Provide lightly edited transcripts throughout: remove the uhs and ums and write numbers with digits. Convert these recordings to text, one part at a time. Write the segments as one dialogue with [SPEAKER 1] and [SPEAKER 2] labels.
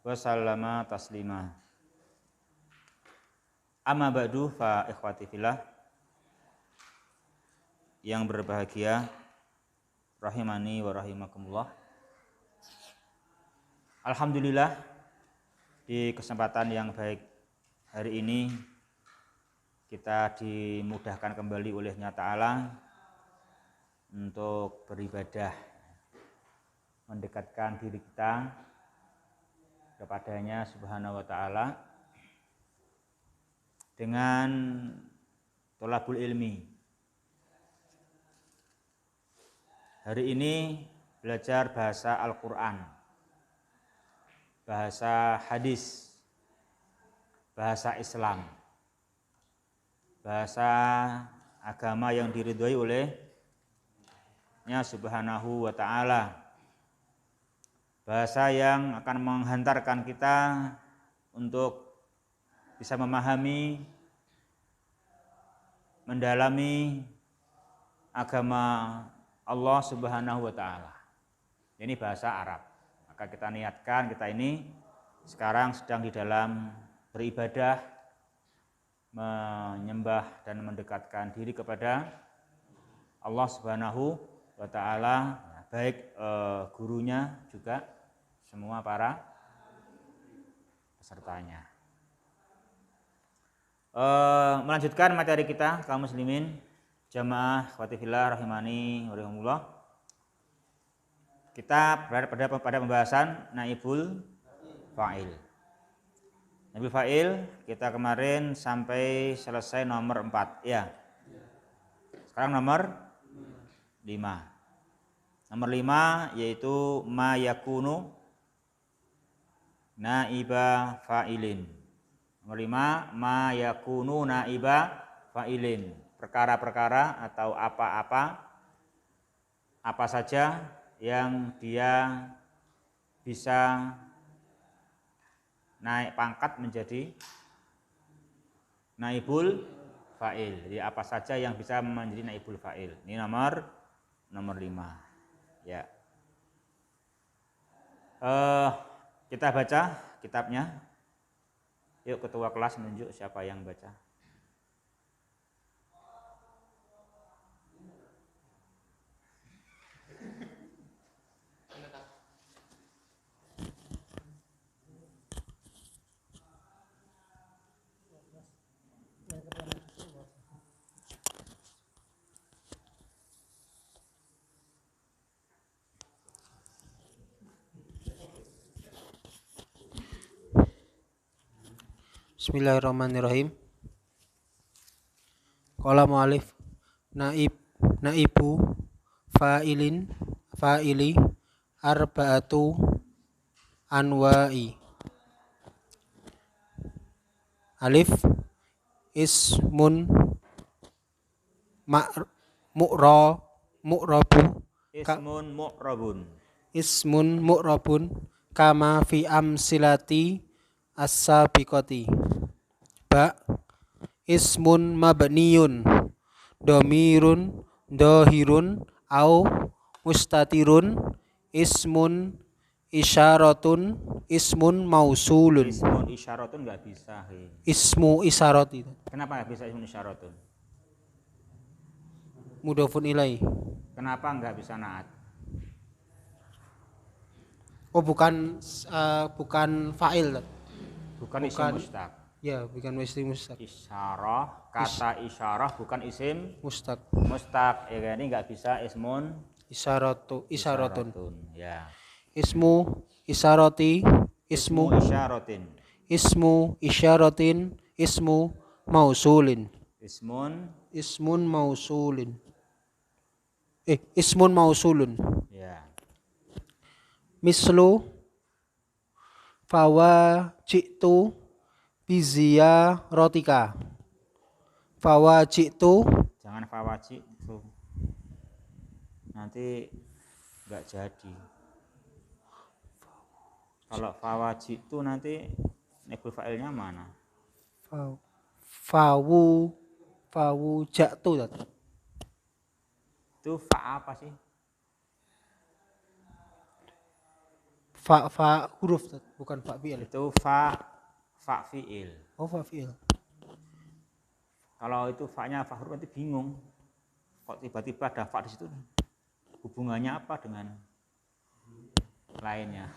[SPEAKER 1] wa sallama taslima. Amma ba'du fa ikhwati fillah yang berbahagia rahimani wa rahimakumullah. Alhamdulillah, di kesempatan yang baik hari ini kita dimudahkan kembali olehnya Ta'ala untuk beribadah, mendekatkan diri kita kepadanya Subhanahu wa Ta'ala dengan thalabul ilmi. Hari ini belajar bahasa Al-Quran, bahasa hadis, bahasa Islam, bahasa agama yang diridhoi olehnya Subhanahu wa Ta'ala, bahasa yang akan menghantarkan kita untuk bisa memahami, mendalami agama Allah Subhanahu wa Ta'ala. Ini bahasa Arab. Maka kita niatkan, kita ini sekarang sedang di dalam beribadah, menyembah dan mendekatkan diri kepada Allah Subhanahu wa Ta'ala, baik gurunya juga semua para pesertanya. Melanjutkan materi kita kaum muslimin jamaah ikhwati fillah rahimani wa rahimakumullah. Kita berada pada pembahasan naibul fa'il. Naibul fa'il kita kemarin sampai selesai nomor 4 ya. Sekarang nomor 5. Nomor 5 yaitu ma yakunu naiba fa'ilin. Nomor 5, ma yakunu naiba fa'ilin. Perkara-perkara atau apa saja yang dia bisa naik pangkat menjadi naibul fa'il. Jadi apa saja yang bisa menjadi naibul fa'il. Ini nomor 5. Ya. Kita baca kitabnya. Yuk ketua kelas menunjuk siapa yang baca.
[SPEAKER 2] Bismillahirrahmanirrahim. Qala mu'alif naibu fa'ili arba'atu anwa'i. Alif ismun mu'rabu ismun mu'rabun kama fi amsilati as-sabiqati. Ba ismun mabniyun domirun dohirun au mustatirun ismun isyaratun ismun mausulun.
[SPEAKER 1] Ismun isyaratun nggak bisa.
[SPEAKER 2] Ismu isyarat itu.
[SPEAKER 1] Kenapa nggak bisa ismun isyaratun?
[SPEAKER 2] Mudhofun ilai.
[SPEAKER 1] Kenapa nggak bisa naat?
[SPEAKER 2] Oh bukan fa'il.
[SPEAKER 1] Bukan isim mustaq.
[SPEAKER 2] Ya, bukan isim mustaq.
[SPEAKER 1] Isyarah, kata isyarah bukan isim
[SPEAKER 2] Mustaq.
[SPEAKER 1] Ya ini nggak bisa ismun
[SPEAKER 2] isyaratun.
[SPEAKER 1] Ya.
[SPEAKER 2] Ismu isyarati ismu isyaratin ismu mausulin. Ismun mausulun.
[SPEAKER 1] Ya.
[SPEAKER 2] Mislu fawajitu biziyaratika. Fawajitu,
[SPEAKER 1] jangan fawajitu, nanti nggak jadi. Kalau fawajitu nanti naibul fa'ilnya mana?
[SPEAKER 2] fawujatu.
[SPEAKER 1] Itu fa apa sih?
[SPEAKER 2] Fa huruf Tat, bukan fa fi'il.
[SPEAKER 1] Itu fa fi'il.
[SPEAKER 2] Oh, fa fi'il.
[SPEAKER 1] Kalau itu fa-nya fa huruf nanti bingung. Kok tiba-tiba ada fa di situ? Hubungannya apa dengan lainnya?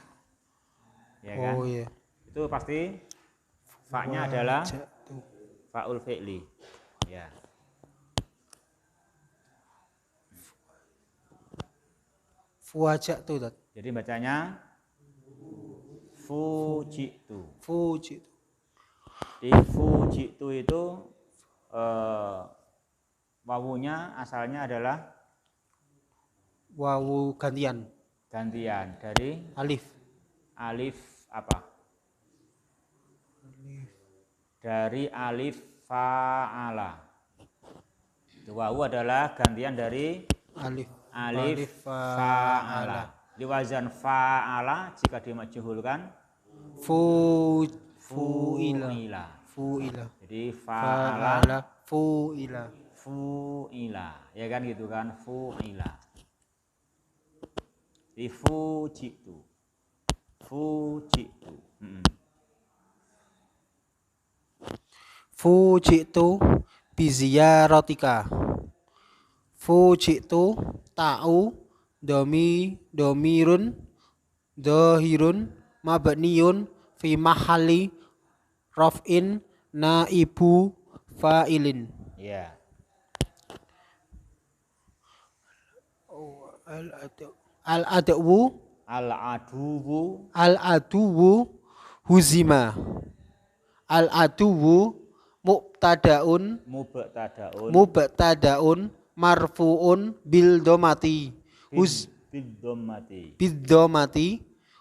[SPEAKER 1] Ya kan?
[SPEAKER 2] Oh iya.
[SPEAKER 1] Itu pasti fa-nya adalah
[SPEAKER 2] Waja'tu.
[SPEAKER 1] fa'ul fi'li. Ya.
[SPEAKER 2] Fuwaja'tu Tat.
[SPEAKER 1] Jadi bacanya fujitu.
[SPEAKER 2] Fujitu.
[SPEAKER 1] Di fujitu itu wawunya asalnya adalah
[SPEAKER 2] Wawu gantian.
[SPEAKER 1] dari
[SPEAKER 2] Alif.
[SPEAKER 1] alif apa? Dari alif fa'ala. Itu wawu adalah gantian dari alif fa'ala. Di wazan fa'ala jika dimajhulkan fu'ila. Jadi fa'ala fu'ila. Ya kan gitu kan, fu'ila. Di fujitu.
[SPEAKER 2] Fujitu biziyaratika. Fujitu ta'u domirun dohirun mabniyun fi mahali raf'in naibu fa'ilin.
[SPEAKER 1] Ya.
[SPEAKER 2] Al-aduwu huzima. Al-aduwu mubtadaun marfuun bil domati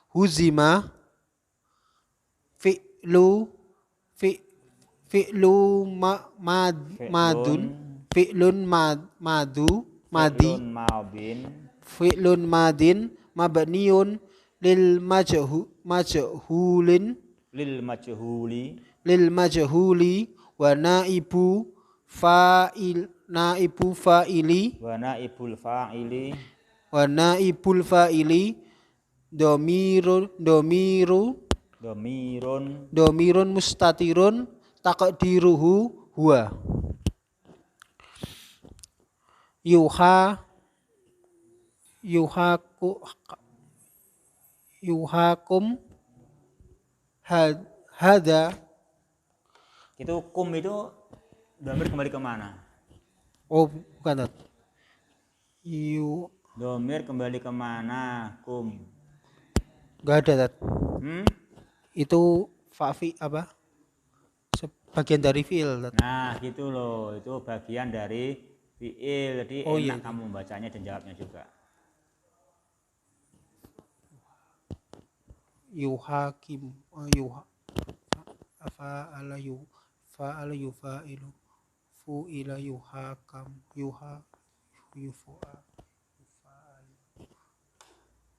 [SPEAKER 2] huzima fi'lun madin mabniun lil majhuli wa naibul fa'ili domirun mustatirun taqdiruhu huwa yuhakum hada.
[SPEAKER 1] Itu kum itu domir kembali kemana?
[SPEAKER 2] Oh bukan Tat.
[SPEAKER 1] Domir kembali kemana? Kum
[SPEAKER 2] Gak ada Tat. Itu fa'fi apa? Sebagian dari fi'il Tat.
[SPEAKER 1] Nah gitu loh, itu bagian dari fi'il. Jadi enak kamu membacanya dan jawabnya juga.
[SPEAKER 2] Yuhakim fa'ala yufa'ilu fu'ila yuhakam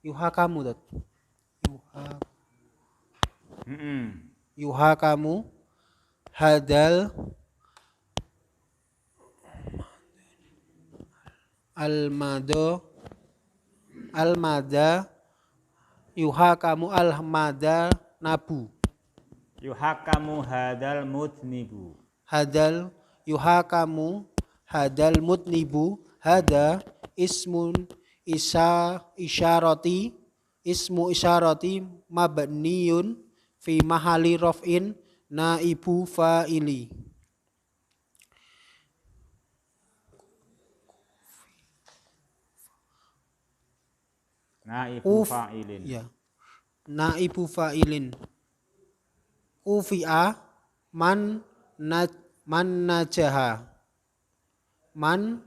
[SPEAKER 2] yuhakamu Tat. Yuhakamu hadal almada yuhakamu almada nabu.
[SPEAKER 1] Yuhakamu hadal mudnibu.
[SPEAKER 2] Yuhakamu hadal mudnibu. Hada ismu isyarati mabniyun fi mahali raf'in naibu fa'ili. Naibu fa'ilin. Kufi'a man najaha. Man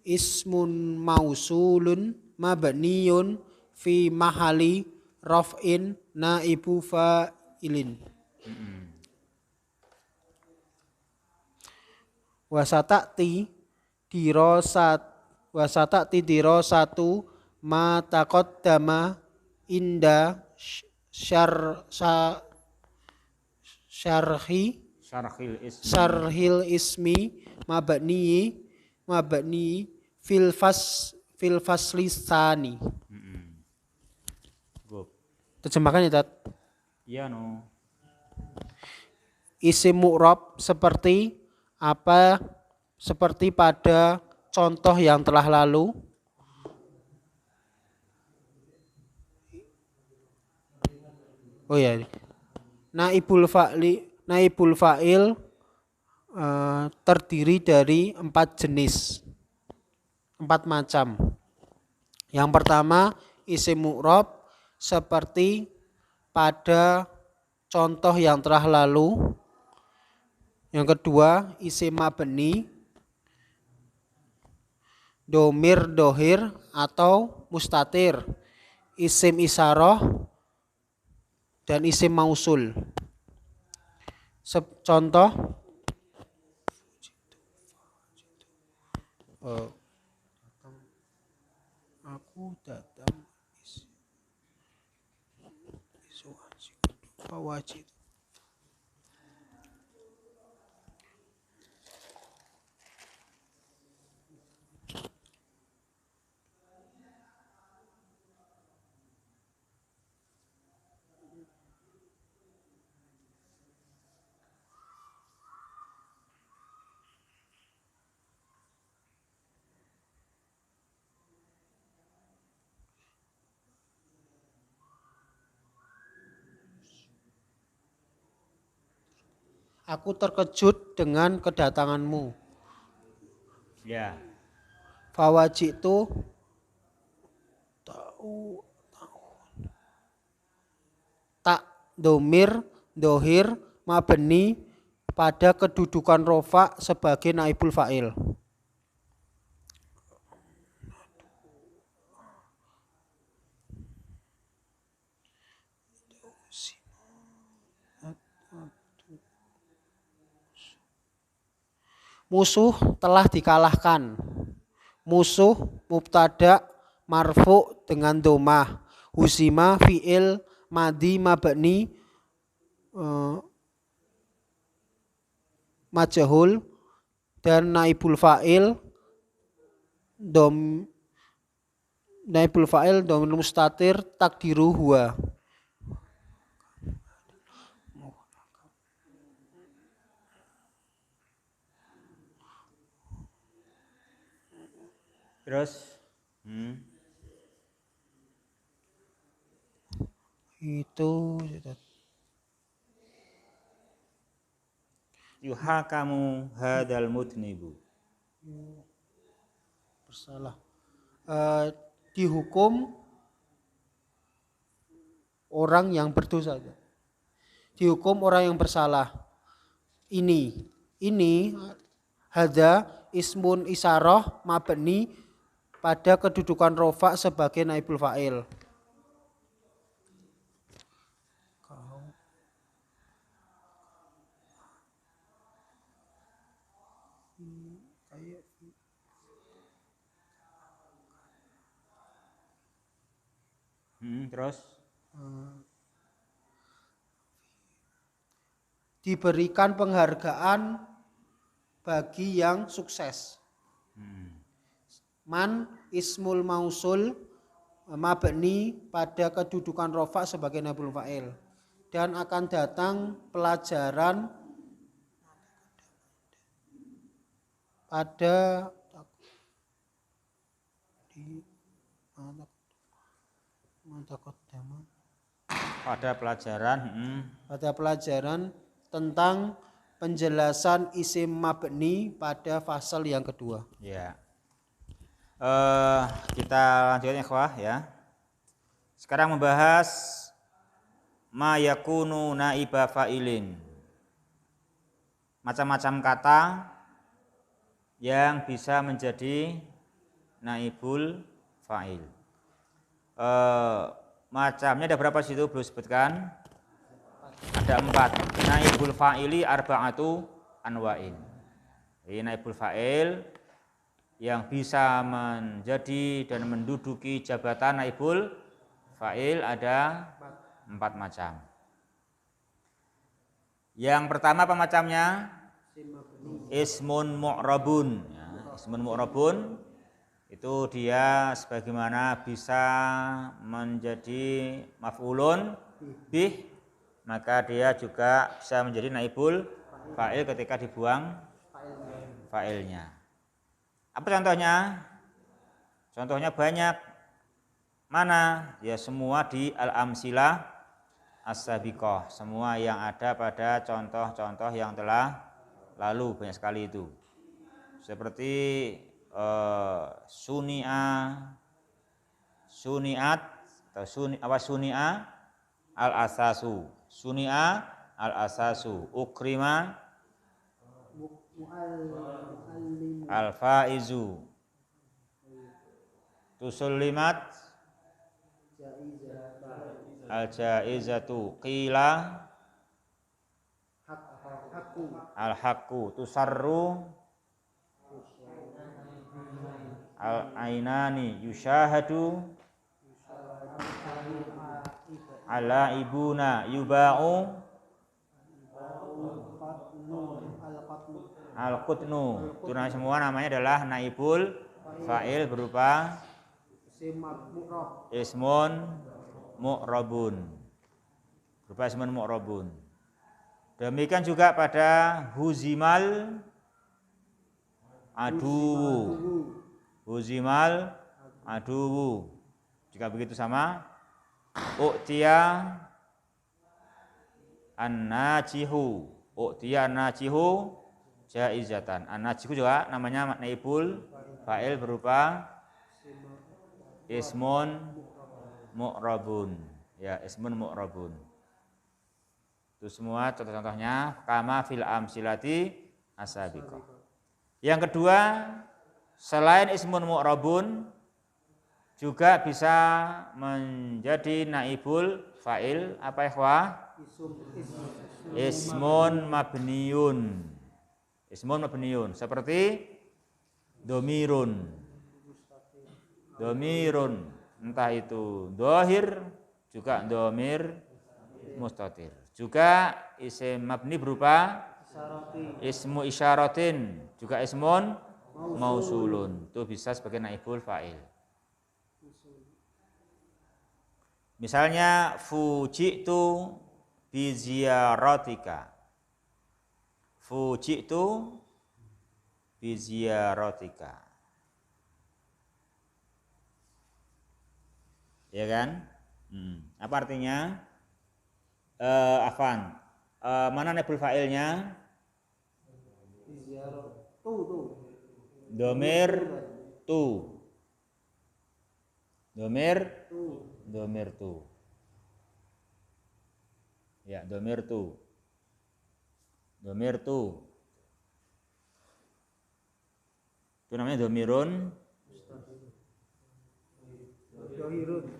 [SPEAKER 2] ismun mausulun mabniyun fi mahali raf'in naibu fa'ilin. Wasatati dirosatu ma taqaddama inda syarhil ismi mabni fil fasli tsani. Terjemahkan ya Tat.
[SPEAKER 1] Iya no.
[SPEAKER 2] Isim mu'rab seperti apa? Seperti pada contoh yang telah lalu. Oh ya. Naibul fa'il terdiri dari 4 jenis. 4 macam. Yang pertama isim mu'rab seperti pada contoh yang telah lalu. Yang kedua isim mabni, domir, dohir atau mustatir, isim isyarah dan isim mausul. Contoh aku datang wajib. Aku terkejut dengan kedatanganmu.
[SPEAKER 1] Ya.
[SPEAKER 2] Fawajitu tak domir, dohir, mabni pada kedudukan rofa sebagai naibul fa'il. Musuh telah dikalahkan. Musuh mubtada marfu dengan domah. Husima fi'il madi mabni majhul dan naibul fa'il domir mustatir takdiru huwa.
[SPEAKER 1] Terus
[SPEAKER 2] Itu
[SPEAKER 1] yuhakamu hadal mudnibu.
[SPEAKER 2] bersalah. Dihukum orang yang berdosa. Dihukum orang yang bersalah. Ini hada ismun isyarah mabni pada kedudukan rofa sebagai naibul fa'il.
[SPEAKER 1] Terus
[SPEAKER 2] diberikan penghargaan bagi yang sukses. Man ismul mausul mabni pada kedudukan rofa sebagai naibul fa'il dan akan datang pelajaran pada pelajaran tentang penjelasan isim mabni pada fasal yang kedua.
[SPEAKER 1] Ya. Kita lanjutkan ikhwah ya. Sekarang membahas ma yakunu naiba fa'ilin. Macam-macam kata yang bisa menjadi naibul fa'il. Macamnya ada berapa situ belum sebutkan? Ada 4. Naibul fa'ili arba'atu anwa'in. Jadi naibul fa'il yang bisa menjadi dan menduduki jabatan naibul fa'il ada 4 macam. Yang pertama apa macamnya? Ismun mu'rabun. Ya, ismun mu'rabun itu dia sebagaimana bisa menjadi maf'ulun bih, maka dia juga bisa menjadi naibul fa'il ketika dibuang fa'ilnya. Apa contohnya? Contohnya banyak. Mana? Ya semua di al-amsilah as-sabiqah, semua yang ada pada contoh-contoh yang telah lalu, banyak sekali itu. Seperti suniat atau suni'a al-asasu, suni'a al-asasu, ukrima al-faizu, tusullimat al-jaizatu, qila al-haqqu, tusarru al-ainani, yushahadu ala ibuna, yuba'u al-qutnu. Itu semua namanya adalah naibul fa'il berupa ismun mu'rabun, berupa ismun mu'rabun. Demikian juga pada huzimal aduwu, huzimal aduwu, jika begitu sama u'tiya an-najihu, u'tiya an-najihu jaizatan. An-najihu juga namanya naibul fa'il berupa ismun mu'rabun, ya, ismun mu'rabun. Itu semua contoh-contohnya kama fil amsilati as-sabiqah. Yang kedua, selain ismun mu'rabun juga bisa menjadi naibul fa'il apa ikhwah? Ismun mabniun. Ismun mabniun seperti domirun. Domirun, entah itu dohir juga domir mustatir. Juga isim mabni berupa ismu isyaratin, juga ismun mausulun. Itu bisa sebagai naibul fa'il. Misalnya fuji'tu bi ziyaratika. Fuji'tu bi ziyaratika. Ya kan? Apa artinya? Afan. Mana naibul fa'ilnya? Domir tu. Domir tu. Ya, domir tu. Domir tu. Itu namanya domirun.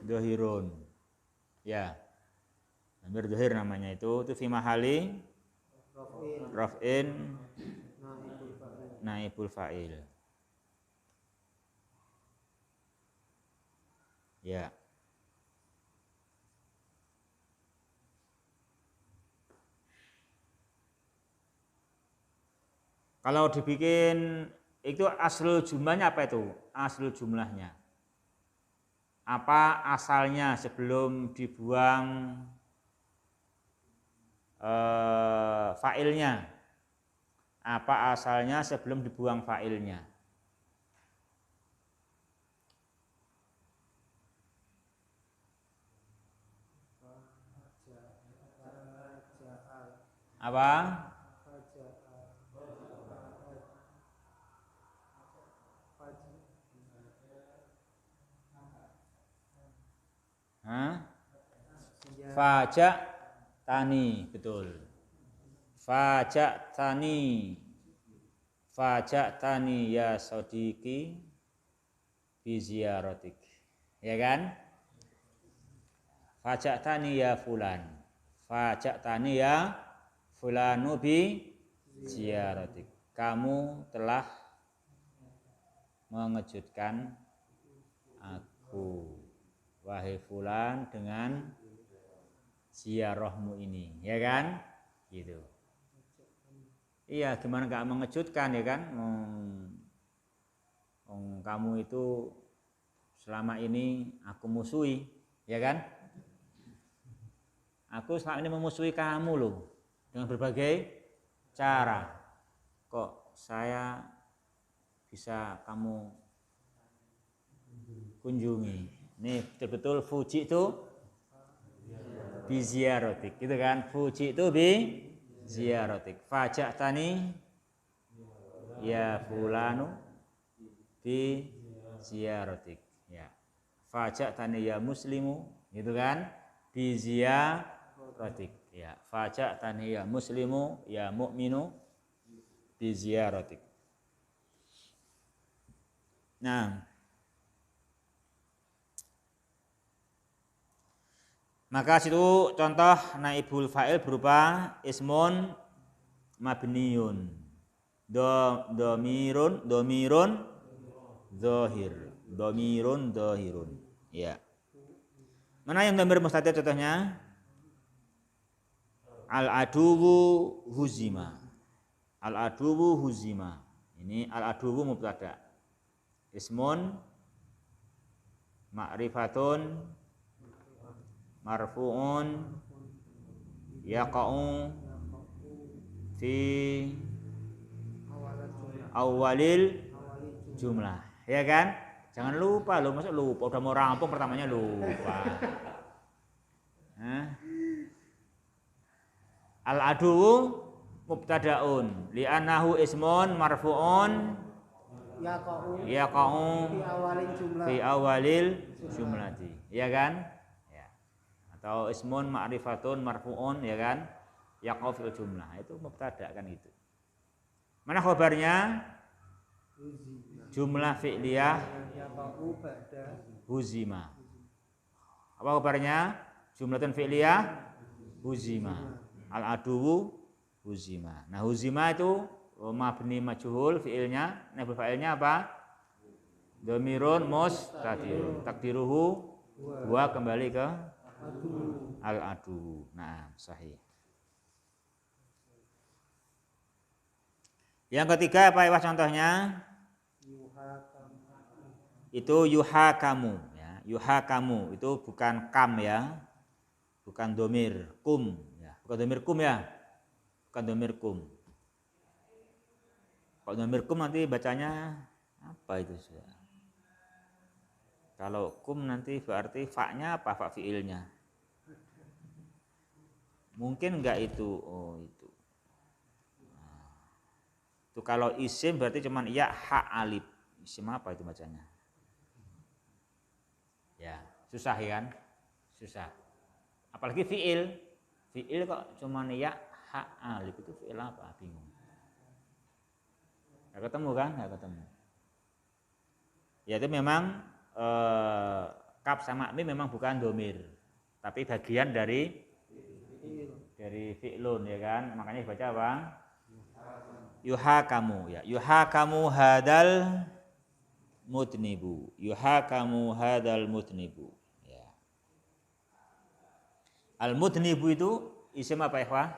[SPEAKER 1] Dohirun. Ya. Domir dohir namanya itu fi mahali raf'in naibul fa'il. Ya. Kalau dibikin itu aslul jumlahnya apa itu? Aslul jumlahnya. Apa asalnya sebelum dibuang fa'ilnya? Apa asalnya sebelum dibuang fa'ilnya? Apa? Fajak tani, betul. Fajak tani ya sodiki bi ziyaratik. Ya kan? Fajak tani ya fulan. Fajak tani ya fulanu bi ziyaratik. Kamu telah mengejutkan aku, wahai fulan, dengan ziarahmu ini, ya kan? Gitu. Iya, gimana gak mengejutkan, ya kan? Kamu itu selama ini aku musuhi, ya kan? Aku selama ini memusuhi kamu loh dengan berbagai cara. Kok saya bisa kamu kunjungi? Ini betul-betul fuji itu biziarotik, gitu kan? Fuji itu biziarotik. Faja'tani ya fulanu biziarotik. Ya. Faja'tani ya muslimu, gitu kan? Biziarotik. Ya. Faja'tani ya muslimu ya mu'minu biziarotik. Nah, maka situ contoh naibul fa'il berupa ismun mabniun, domirun dhahirun. Ya. Mana yang domir mustatir contohnya? Al-aduwu huzima. Al-aduwu huzima. Ini al-aduwu mubtada. Ismun ma'rifatun marfu'un yaqa'u fi awalil jumlah, ya kan? Jangan lupa loh, masa lupa udah mau rampung pertamanya lupa. Al-adu mubtada'un li'annahu ismun marfu'un yaqa'u fi awalil jumlati, ya kan? Ya. Atau ismun ma'rifatun marfu'un, ya kan? Yaqa'u fil jumlah, itu mubtada kan itu. Mana khabarnya? Jumlah fi'liyah huzima. Apa kabarnya? Jumlatun fi'liyah huzima. Al-aduwu huzima. Nah, huzima itu mabni majhul fi'ilnya, naibul fa'ilnya apa? Dhamirun mustatir. Takdiruhu huwa kembali ke al-adu. Nah, sahih. Yang ketiga apa ya contohnya? Itu yuhakamu, ya. Yuhakamu itu bukan kam, ya, bukan domir kum, ya. Bukan domir kum, ya, bukan domir kum. Kalau domir kum nanti bacanya apa itu? Kalau kum nanti berarti fa-nya apa? Fa fiilnya. Mungkin enggak itu? Oh itu. Nah, itu kalau isim berarti cuman ya ha alif. Isim apa itu bacanya? Ya, susah ya kan? Susah. Apalagi fiil. Fiil kok cuma ya ha alif, itu fiil apa? Bingung. Enggak ketemu kan? Enggak ketemu. Ya itu memang kaf sama mim memang bukan domir, tapi bagian dari fi'lun, ya kan? Makanya dibaca apa? Yuhakamu, ya. Yuhakamu hadal mutnibu, yuhakamu hadal mutnibu, ya. Al mutnibu itu isim apa ya, Pak?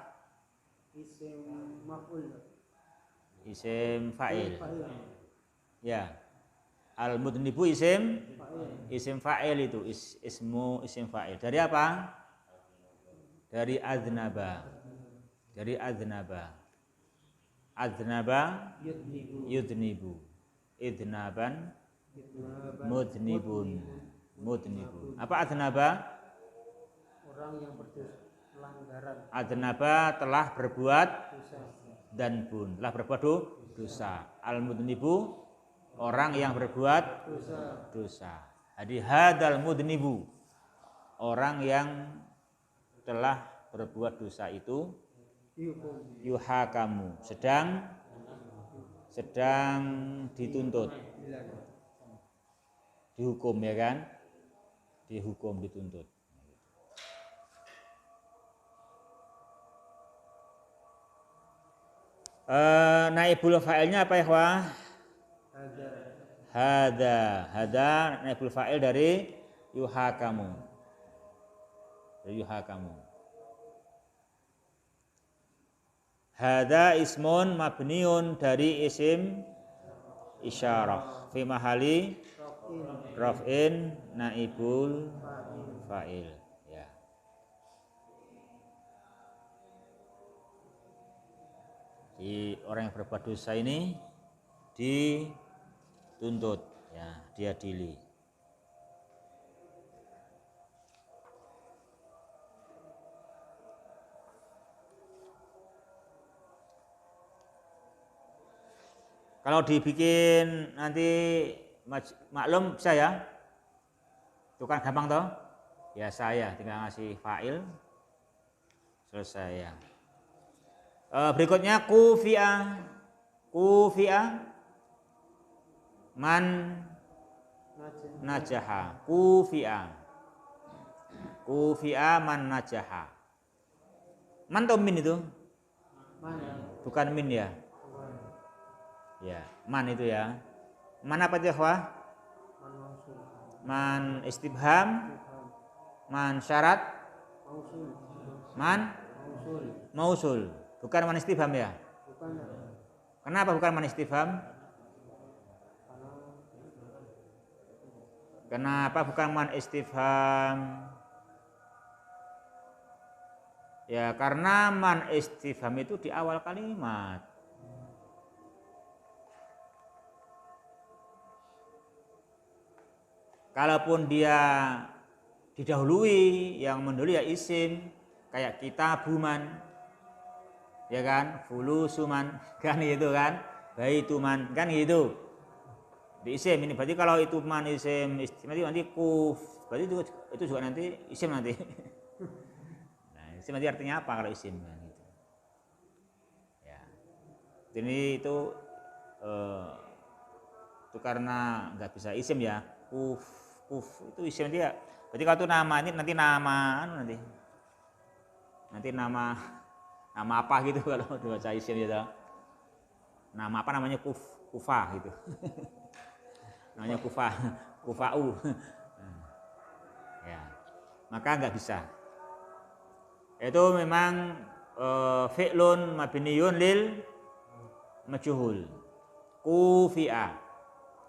[SPEAKER 2] Isim maf'ul.
[SPEAKER 1] Isim fa'il. Ya. Al mutnibu isim fa'il itu isim fa'il. Dari apa? Dari aznaba. Dari aznaba. Aznaba yudnibu. Idnaban mudnibun. Apa aznaba?
[SPEAKER 2] Orang yang pelanggaran.
[SPEAKER 1] Aznaba telah berbuat dan bun, telah berbuat dosa. Al mudnibu orang yang berbuat dosa. Jadi hadal mudnibu orang yang telah berbuat dosa itu yuhakamu sedang dituntut, dihukum, ya kan? Dihukum, dituntut. Naibul fa'ilnya apa ya, Wah? Hada naibul fa'il dari yuhakamu. Dari yuhakamu. Hada ismun mabniun dari isim isyarah fi mahali raf'in naibul fa'il. Ya. Jadi orang yang berbuat dosa ini dituntut, ya, diadili. Kalau dibikin nanti maklum bisa ya, itu kan gampang toh. Ya saya tinggal ngasih fa'il, selesai ya. Berikutnya kufi'a man najaha, kufi'a man najaha. Man atau min itu? Bukan min ya. Ya, man itu ya. Man apa itu ya? Man istibham, man syarat, man mausul. Bukan man istifham ya? Kenapa bukan man istifham? Kenapa bukan man istifham? Ya karena man istifham itu di awal kalimat. Kalaupun dia didahului, yang mendahului ya isim, kayak kitabuman, ya kan, fulusuman, kan gitu kan, baituman, kan gitu. Di isim ini berarti kalau itu man isim nanti kuf, berarti itu juga nanti isim nanti. Nah, isim nanti artinya apa kalau isim kan gitu. Ya. Ini itu karena nggak bisa isim ya, kuf itu isim dia. Berarti kalau itu nama ini nanti nama nanti nama apa gitu kalau dibaca isim gitu. Nama apa namanya kufah gitu. Namanya kufa'u. Ya. Maka nggak bisa. Itu memang fi'lun mabniyun lil majhul.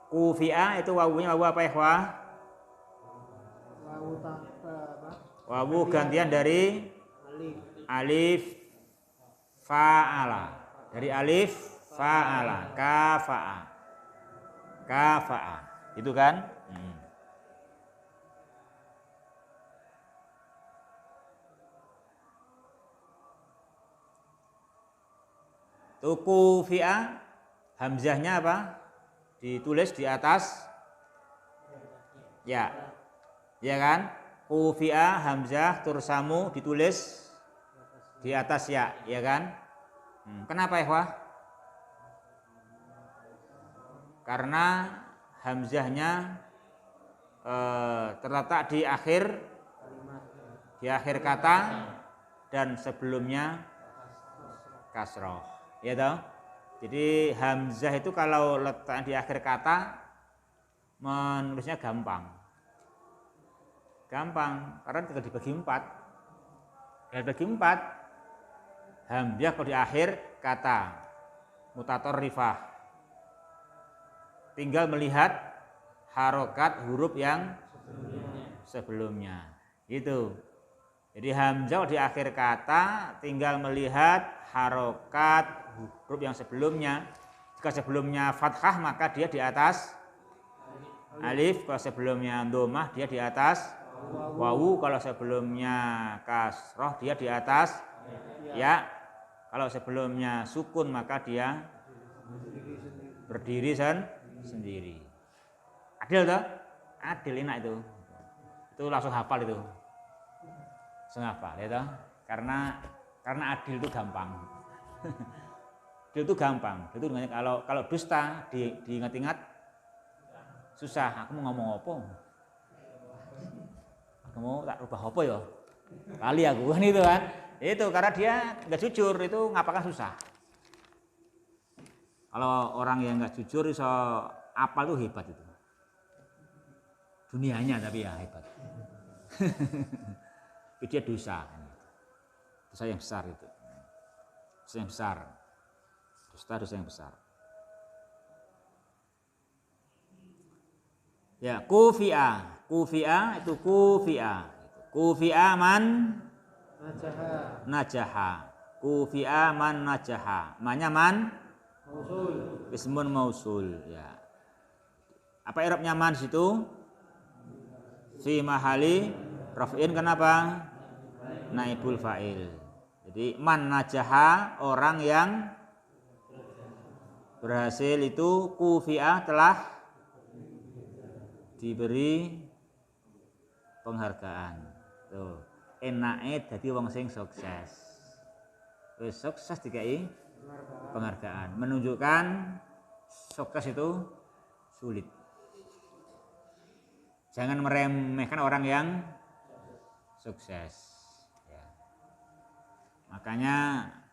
[SPEAKER 1] Kufi'a itu wawunya wawu apa ya, Wah? Wawu gantian dari alif fa'ala. Dari alif fa'ala, kafa'a. Itu kan? Tuku fi'a, hamzahnya apa? Ditulis di atas ya. Ya kan? Kufi'a hamzah tursamu ditulis di atas ya, ya kan? Kenapa ya, Wah? Karena hamzahnya terletak di akhir kata dan sebelumnya kasroh, ya toh? Jadi hamzah itu kalau letak di akhir kata menulisnya gampang, karena tinggal dibagi 4. Hamzah kalau di akhir kata mutatorrifah, tinggal melihat harokat huruf yang sebelumnya. Itu. Jadi hamzah di akhir kata tinggal melihat harokat huruf yang sebelumnya. Jika sebelumnya fathah maka dia di atas alif, kalau sebelumnya dhammah dia di atas wawu, kalau sebelumnya kasroh dia di atas ya, kalau sebelumnya sukun maka dia berdiri sendiri. Adil toh? Adil, enak itu. Itu langsung hafal itu. Hafal ya toh? Karena adil itu gampang. Adil itu gampang. Itu kalau dusta diingat-ingat susah. Aku mau ngomong apa? Aku mau tak rubah apa ya? Kali aku kan itu kan. Itu karena dia nggak jujur, itu ngapakan susah. Kalau orang yang nggak jujur iso apal itu hebat itu. Dunianya tapi ya hebat. Tapi dia dosa yang besar itu. Dosa yang besar. Dosa yang besar. Ya, kufi'a. Kufi'a itu kufi'a. Kufi'a man najaha. Kufi'a man najaha. Manya man
[SPEAKER 2] Mausul.
[SPEAKER 1] ismun mausul ya. Apa i'rabnya man situ? Fi mahali raf'in, kenapa? Naibul fa'il. Jadi man najaha, orang yang berhasil itu kufi'ah telah diberi penghargaan. Tuh, enake dadi wong sing sukses. Wis sukses dikai penghargaan, menunjukkan sukses itu sulit. Jangan meremehkan orang yang sukses. Ya. Makanya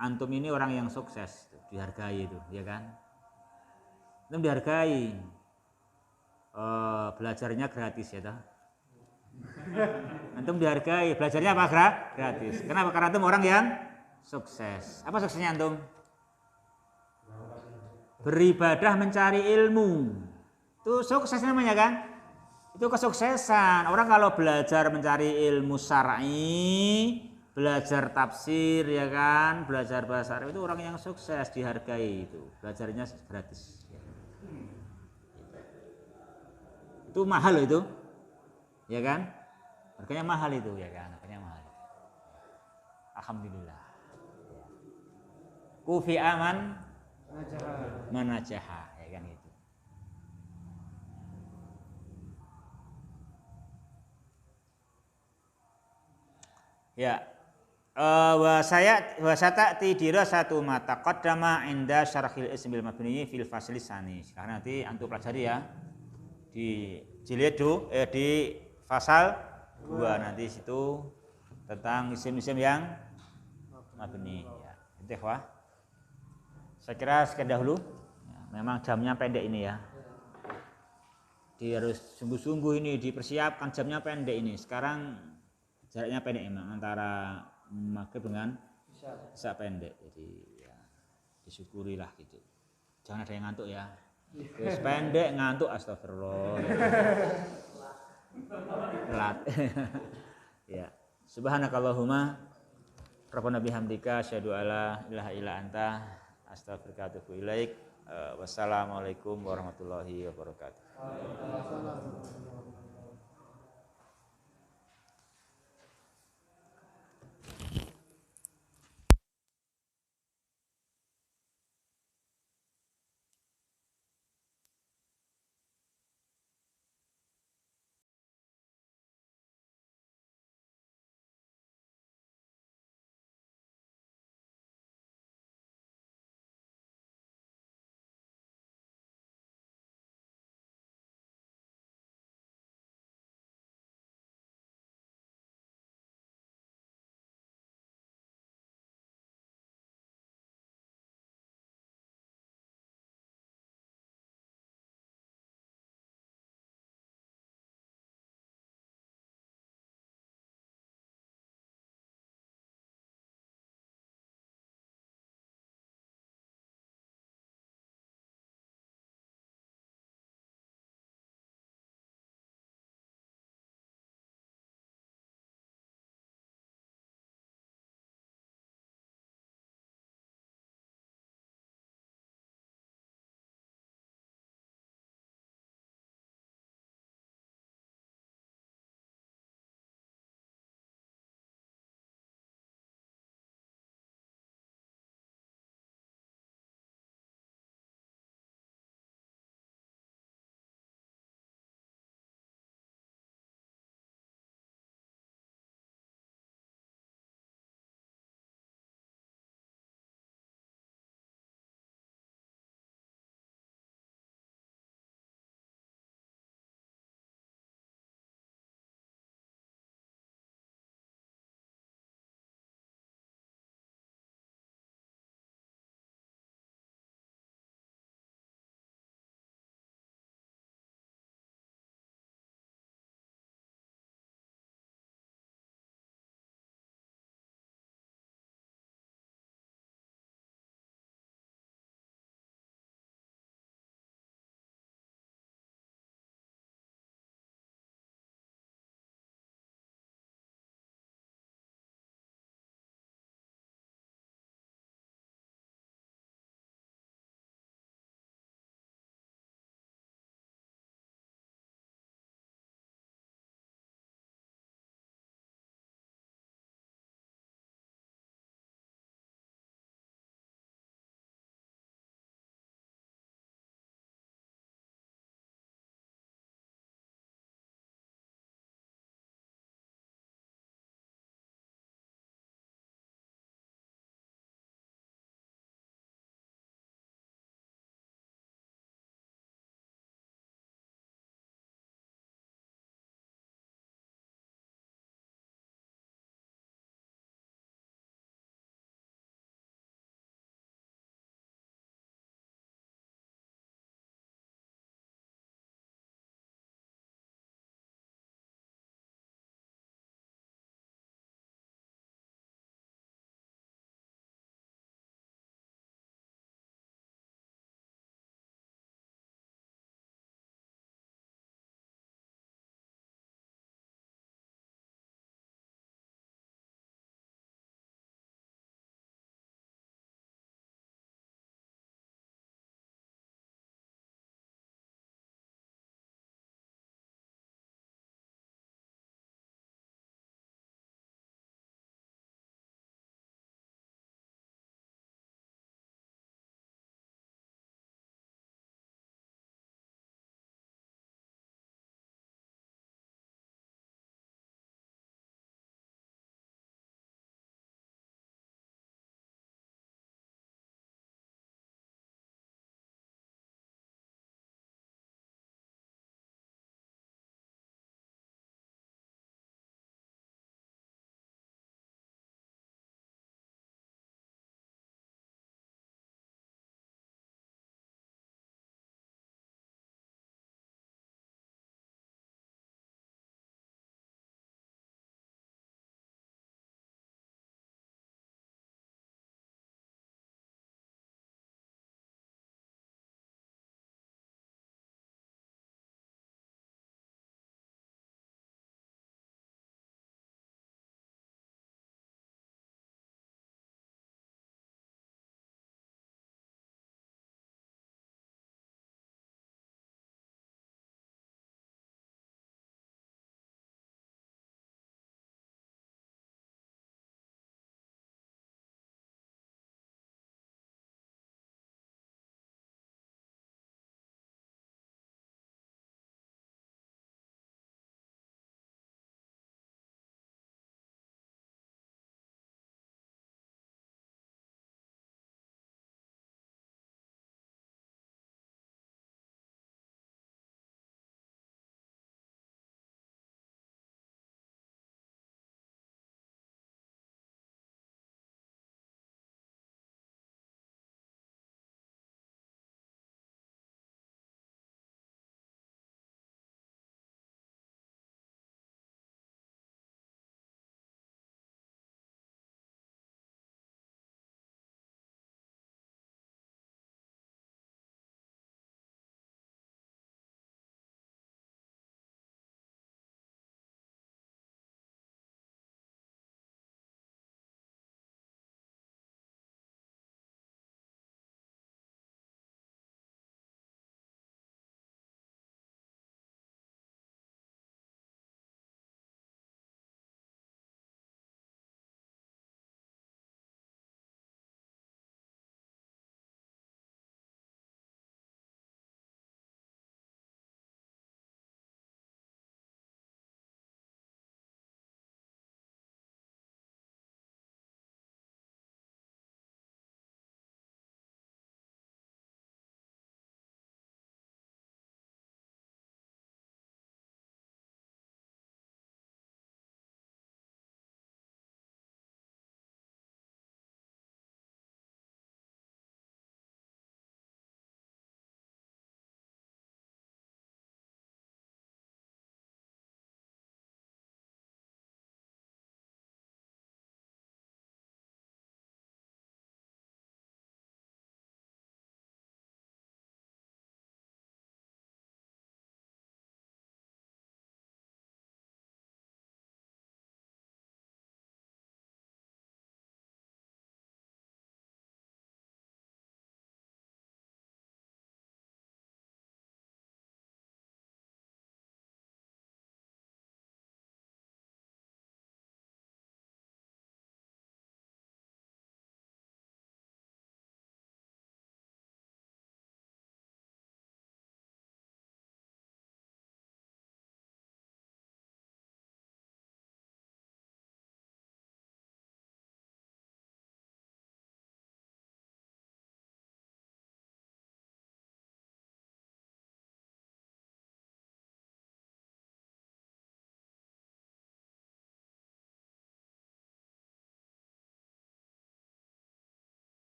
[SPEAKER 1] antum ini orang yang sukses, dihargai itu, ya kan? Antum dihargai. Belajarnya gratis ya toh. Antum dihargai, belajarnya apa? Gratis. Kenapa? Karena antum orang yang sukses. Apa suksesnya antum? Beribadah mencari ilmu. Itu sukses namanya kan? Itu kesuksesan. Orang kalau belajar mencari ilmu syar'i, belajar tafsir ya kan, belajar bahasa Arab, itu orang yang sukses, dihargai itu. Belajarnya gratis. Itu mahal loh itu. Ya kan? Harganya mahal itu ya kan, harganya mahal. Alhamdulillah. Kufi aman manajaha ya kan itu. Ya. Wasata dirasatu ma taqaddama inda syarhil ismil mabni fil fasli tsani. Sekarang nanti antum pelajari ya. Di jilid di pasal 2 nanti situ tentang isim-isim yang mabni ya. Itu ya. Saya kira sekian dahulu. Ya, memang jamnya pendek ini ya. Dia harus sungguh-sungguh ini dipersiapkan, jamnya pendek ini. Sekarang jaraknya pendek emang antara maghrib dengan isya pendek. Jadi ya disyukurilah gitu. Jangan ada yang ngantuk ya. Terus pendek ngantuk, astagfirullah. Telat. Ya. Subhanakallahumma rabbana bihamdika asyhadu alla ilaha illa anta astaghfiruka wa atubu ilaik. Wassalamualaikum warahmatullahi wabarakatuh.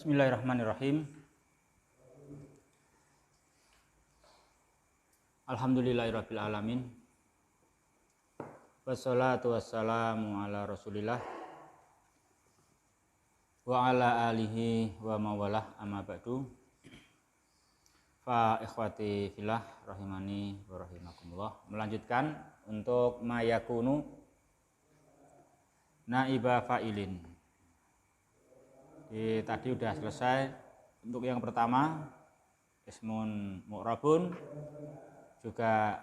[SPEAKER 1] Bismillahirrahmanirrahim. Alhamdulillahirabbil alamin. Wassalatu wassalamu ala Rasulillah wa ala alihi wa mawalah, amma ba'du. Fa ikhwati fillah rahimani wa rahimakumullah. Melanjutkan untuk mayakunu naiba fa'ilin. Tadi udah selesai untuk yang pertama ismun mu'rabun, juga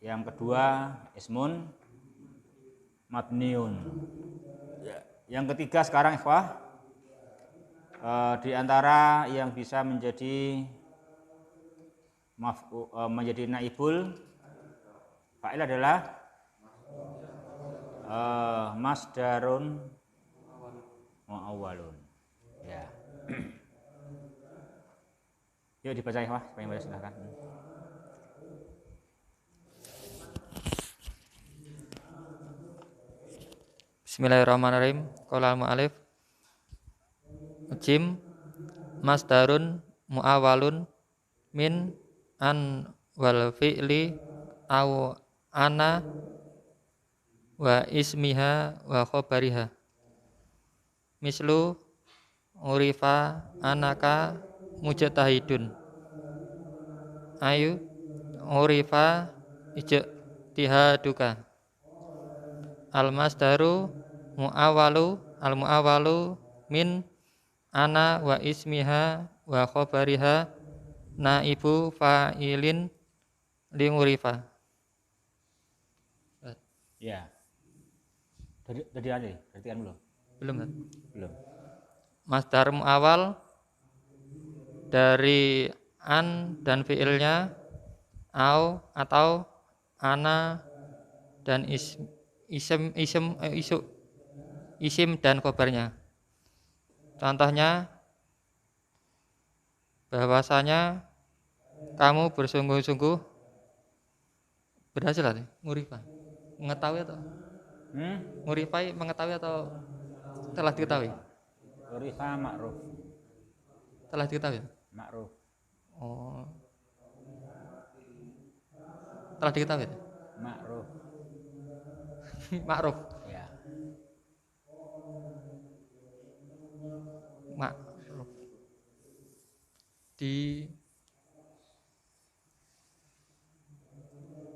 [SPEAKER 1] yang kedua ismun mabniun. Yang ketiga sekarang ikhwah, di antara yang bisa menjadi naibul fa'il adalah masdarun muawwalun. Ya. Yuk dibaca ya, supaya baca, silakan.
[SPEAKER 3] Bismillahirrahmanirrahim. Qala al-mu'allif jim masdarun muawwalun min an wal fi'li au ana wa ismiha wa khabariha. Mislu urifa anaka mujtahidun. Ayu urifa ijtihaduka. Al-masdaru al-mu'awwalu min ana wa ismiha wa khabariha naibu fa'ilin li urifa.
[SPEAKER 1] Ya. Dari ada, berarti kan belum? Belum.
[SPEAKER 3] Masdar mu'awwal dari an dan fiilnya, au atau ana dan isim dan khobarnya. Contohnya, bahwasanya kamu bersungguh-sungguh berhasil lah, ngurifa. Mengetahui atau ngurifai mengetahui atau telah diketahui?
[SPEAKER 1] Urifa ma'ruf.
[SPEAKER 3] Telah diketahui?
[SPEAKER 1] Ma'ruf.
[SPEAKER 3] Oh. Telah diketahui?
[SPEAKER 1] Ma'ruf.
[SPEAKER 3] Ma'ruf.
[SPEAKER 1] Ya.
[SPEAKER 3] Ma'ruf.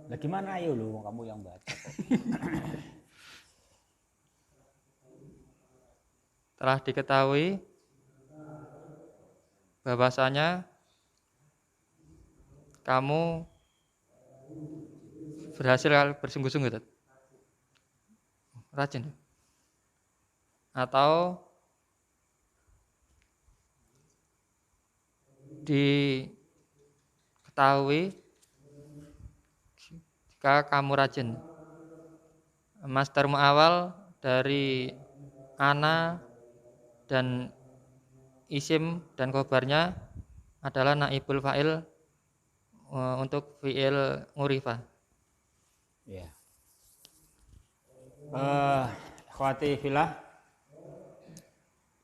[SPEAKER 1] Nah, gimana ayo lu kamu yang baca kok.
[SPEAKER 3] Telah diketahui bahwasanya kamu berhasil bersungguh-sungguh, rajin, atau diketahui jika kamu rajin. Masdar mu'awwal dari ana dan isim dan khobarnya adalah naibul fa'il untuk fi'il ngurifa.
[SPEAKER 1] Ya. Ikhwati fillah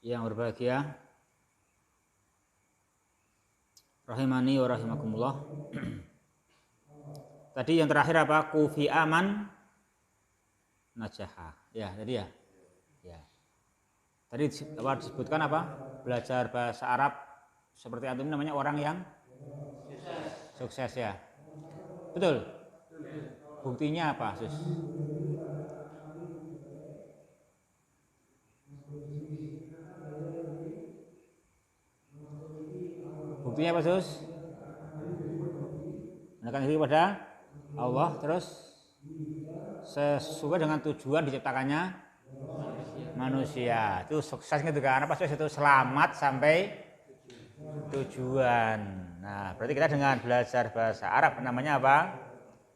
[SPEAKER 1] yang berbahagia, rahimani wa rahimakumullah. Tadi yang terakhir apa? Kufi aman najaha. Ya, tadi ya. Ya. Tadi apa disebutkan apa? Belajar bahasa Arab seperti antum namanya orang yang sukses ya. Betul? Buktinya apa, Sus? Buktinya apa, Sus? Menekan diri kepada Allah, terus sesuai dengan tujuan diciptakannya manusia. Itu sukses gitu kan? Apa sukses itu? Selamat sampai tujuan. Nah, berarti kita dengan belajar bahasa Arab namanya apa?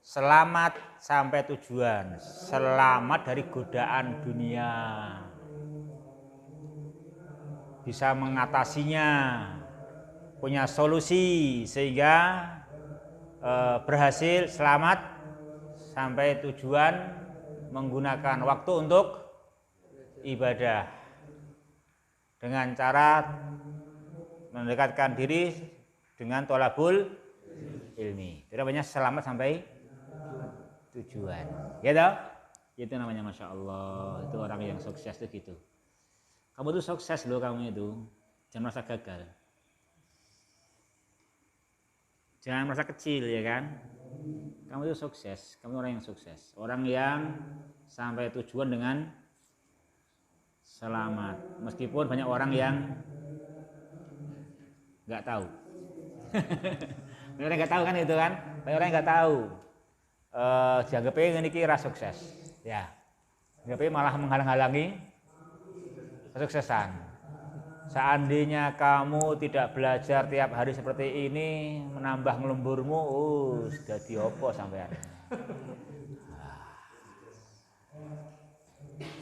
[SPEAKER 1] Selamat sampai tujuan. Selamat dari godaan dunia. Bisa mengatasinya. Punya solusi sehingga berhasil selamat sampai tujuan menggunakan waktu untuk ibadah dengan cara mendekatkan diri dengan tolabul ilmi. Itu namanya selamat sampai tujuan. Gitu? Itu namanya Masya Allah. Itu orang yang sukses itu gitu. Kamu tuh sukses loh, kamu itu. Jangan merasa gagal. Jangan merasa kecil, ya kan? Kamu itu sukses. Kamu orang yang sukses. Orang yang sampai tujuan dengan selamat. Meskipun banyak orang yang nggak tahu. Banyak orang nggak tahu kan itu kan? Banyak orang nggak tahu. Dianggapnya ini kira sukses. Ya. Dianggapnya malah menghalang-halangi kesuksesan. Seandainya kamu tidak belajar tiap hari seperti ini, menambah ngelemburmu, sudah diopo sampean.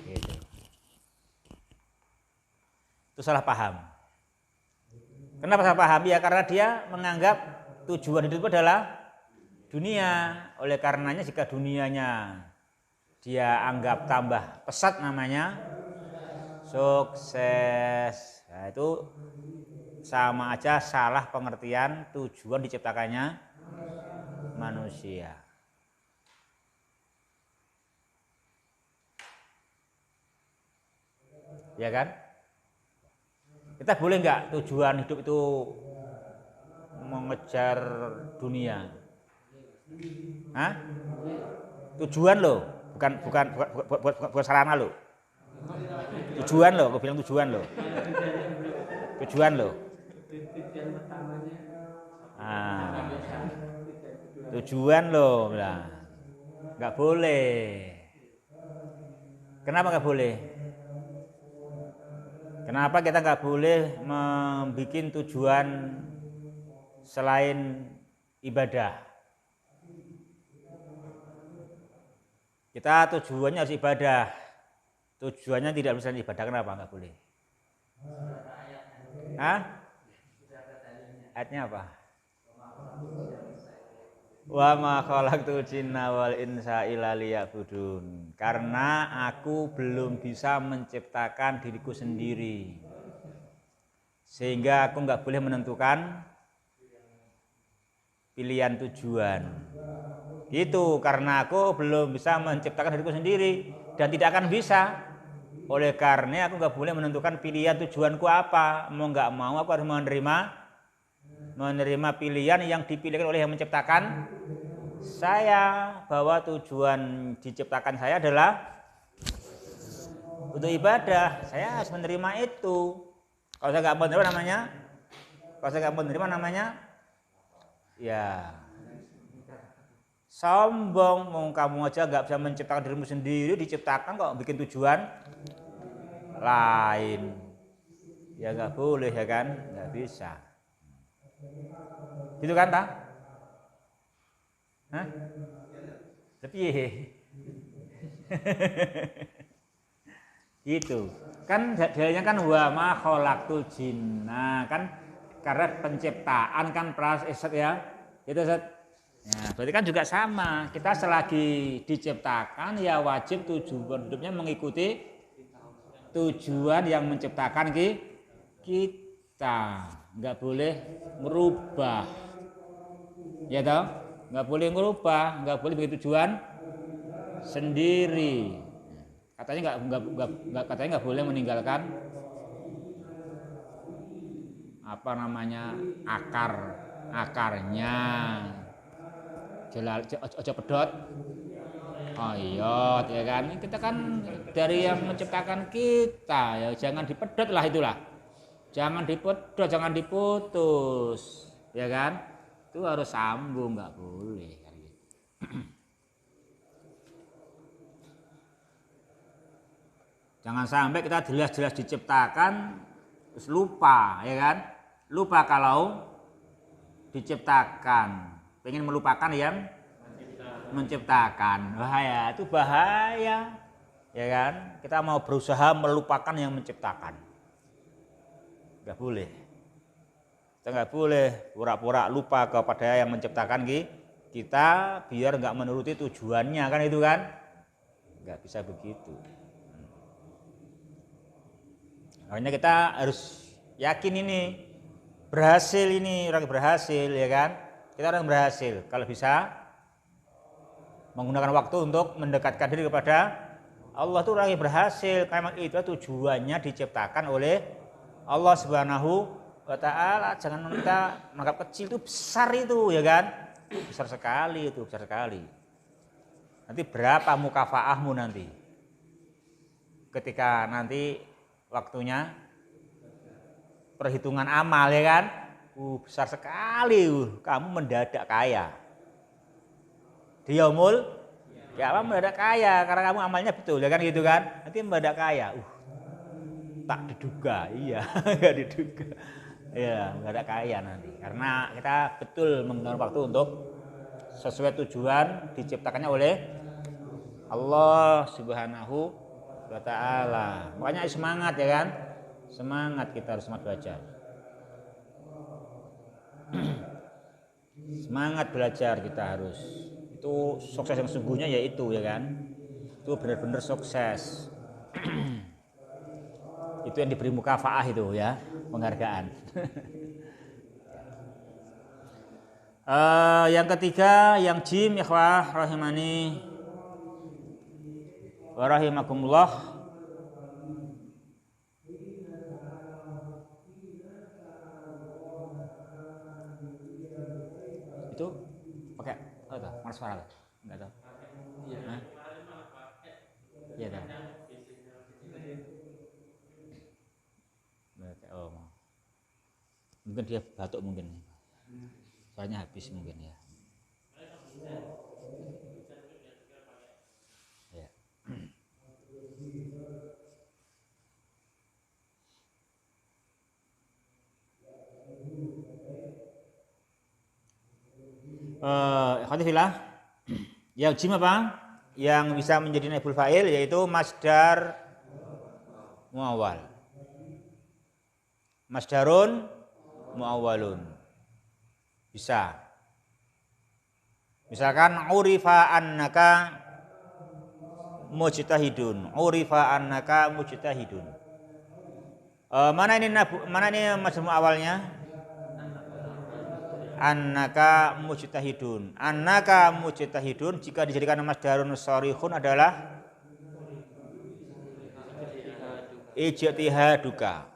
[SPEAKER 1] Gitu. Itu salah paham. Kenapa salah paham? Ya karena dia menganggap tujuan hidup adalah dunia. Oleh karenanya jika dunianya dia anggap tambah pesat namanya sukses. Nah, itu sama aja salah pengertian tujuan diciptakannya manusia. Ya kan? Kita boleh nggak tujuan hidup itu mengejar dunia? Hah? Tujuan loh, bukan sarana loh. Tujuan loh, aku bilang tujuan loh. Tujuan loh. Tujuan loh, nah. Nggak boleh. Kenapa nggak boleh? Kenapa kita nggak boleh membuat tujuan selain ibadah? Kita tujuannya harus ibadah. Tujuannya tidak bisa ibadah, kenapa nggak boleh? Hah? Ayatnya apa? Wa ma khalaqtul jinna wal insa illa liya'budun. Karena aku belum bisa menciptakan diriku sendiri. Sehingga aku nggak boleh menentukan pilihan tujuan. Itu karena aku belum bisa menciptakan diriku sendiri dan tidak akan bisa. Oleh karena aku nggak boleh menentukan pilihan tujuanku apa. Mau nggak mau aku harus menerima pilihan yang dipilihkan oleh yang menciptakan saya, bahwa tujuan diciptakan saya adalah untuk ibadah. Saya harus menerima itu. Kalau saya nggak menerima namanya ya sombong. Mau kamu aja nggak bisa menciptakan dirimu sendiri, diciptakan kok bikin tujuan lain. Ya nggak boleh, ya kan? Nggak bisa. Gitu kan, tak? Hah? Tapi itu kan dalilnya kan wa ma khalaqtul jinna, kan karena penciptaan kan proses ya. Itu Ustaz. Ya, berarti kan juga sama. Kita selagi diciptakan ya wajib tujuan hidupnya mengikuti tujuan yang menciptakan kita. Nggak boleh merubah. Ya toh? Nggak boleh merubah, nggak boleh bikin tujuan sendiri. Katanya nggak boleh meninggalkan apa namanya akarnya. Ojo pedot. Oh iya, ya kan? Kita kan dari yang menciptakan kita, ya jangan dipedot lah itulah. Jangan dipedot, jangan diputus, ya kan? Itu harus sambung, nggak boleh. Jangan sampai kita jelas-jelas diciptakan terus lupa, ya kan? Lupa kalau diciptakan. Pengen melupakan yang menciptakan. Bahaya, itu bahaya. Ya kan? Kita mau berusaha melupakan yang menciptakan. Enggak boleh. Kita enggak boleh pura-pura lupa kepada yang menciptakan kita biar enggak menuruti tujuannya, kan itu kan? Enggak bisa begitu. Makanya kita harus yakin ini berhasil ini, orang berhasil ya kan. Kita orang berhasil kalau bisa menggunakan waktu untuk mendekatkan diri kepada Allah tuh orang yang berhasil. Karena itu tujuannya diciptakan oleh Allah Subhanahu wa taala. Jangan kita menganggap kecil itu besar itu ya kan. Besar sekali itu, besar sekali. Nanti berapa mukafaahmu nanti? Ketika nanti waktunya perhitungan amal ya kan, besar sekali, kamu mendadak kaya. Di yaumul kiamat mendadak kaya karena kamu amalnya betul ya kan gitu kan, nanti mendadak kaya. Tak diduga, iya nggak diduga, ya mendadak kaya nanti karena kita betul menggunakan waktu untuk sesuai tujuan diciptakannya oleh Allah Subhanahu wa taala. Makanya semangat ya kan. Semangat, kita harus semangat belajar. Semangat belajar kita harus. Itu sukses yang sesungguhnya yaitu ya kan. Itu benar-benar sukses. Itu yang diberi mukafaah itu ya, penghargaan. Yang ketiga, yang jim ikhwah rahimani wa rahimakumullah. Itu pakai mana suara enggak tahu. Iya. Iya tahu. Oh. Mungkin dia batuk mungkin. Soalnya habis mungkin ya. Ya. Ikhwatifillah, yang jim apa? Yang bisa menjadi naibul fa'il yaitu masdar muawwal. Masdarun muawwalun. Bisa. Misalkan urifa annaka mujtahidun. Urifa annaka mujtahidun. Mana ini masdar muawwalnya? Annaka mujtahidun. Annaka mujtahidun jika dijadikan masdarun sharihun adalah ijtihaduka.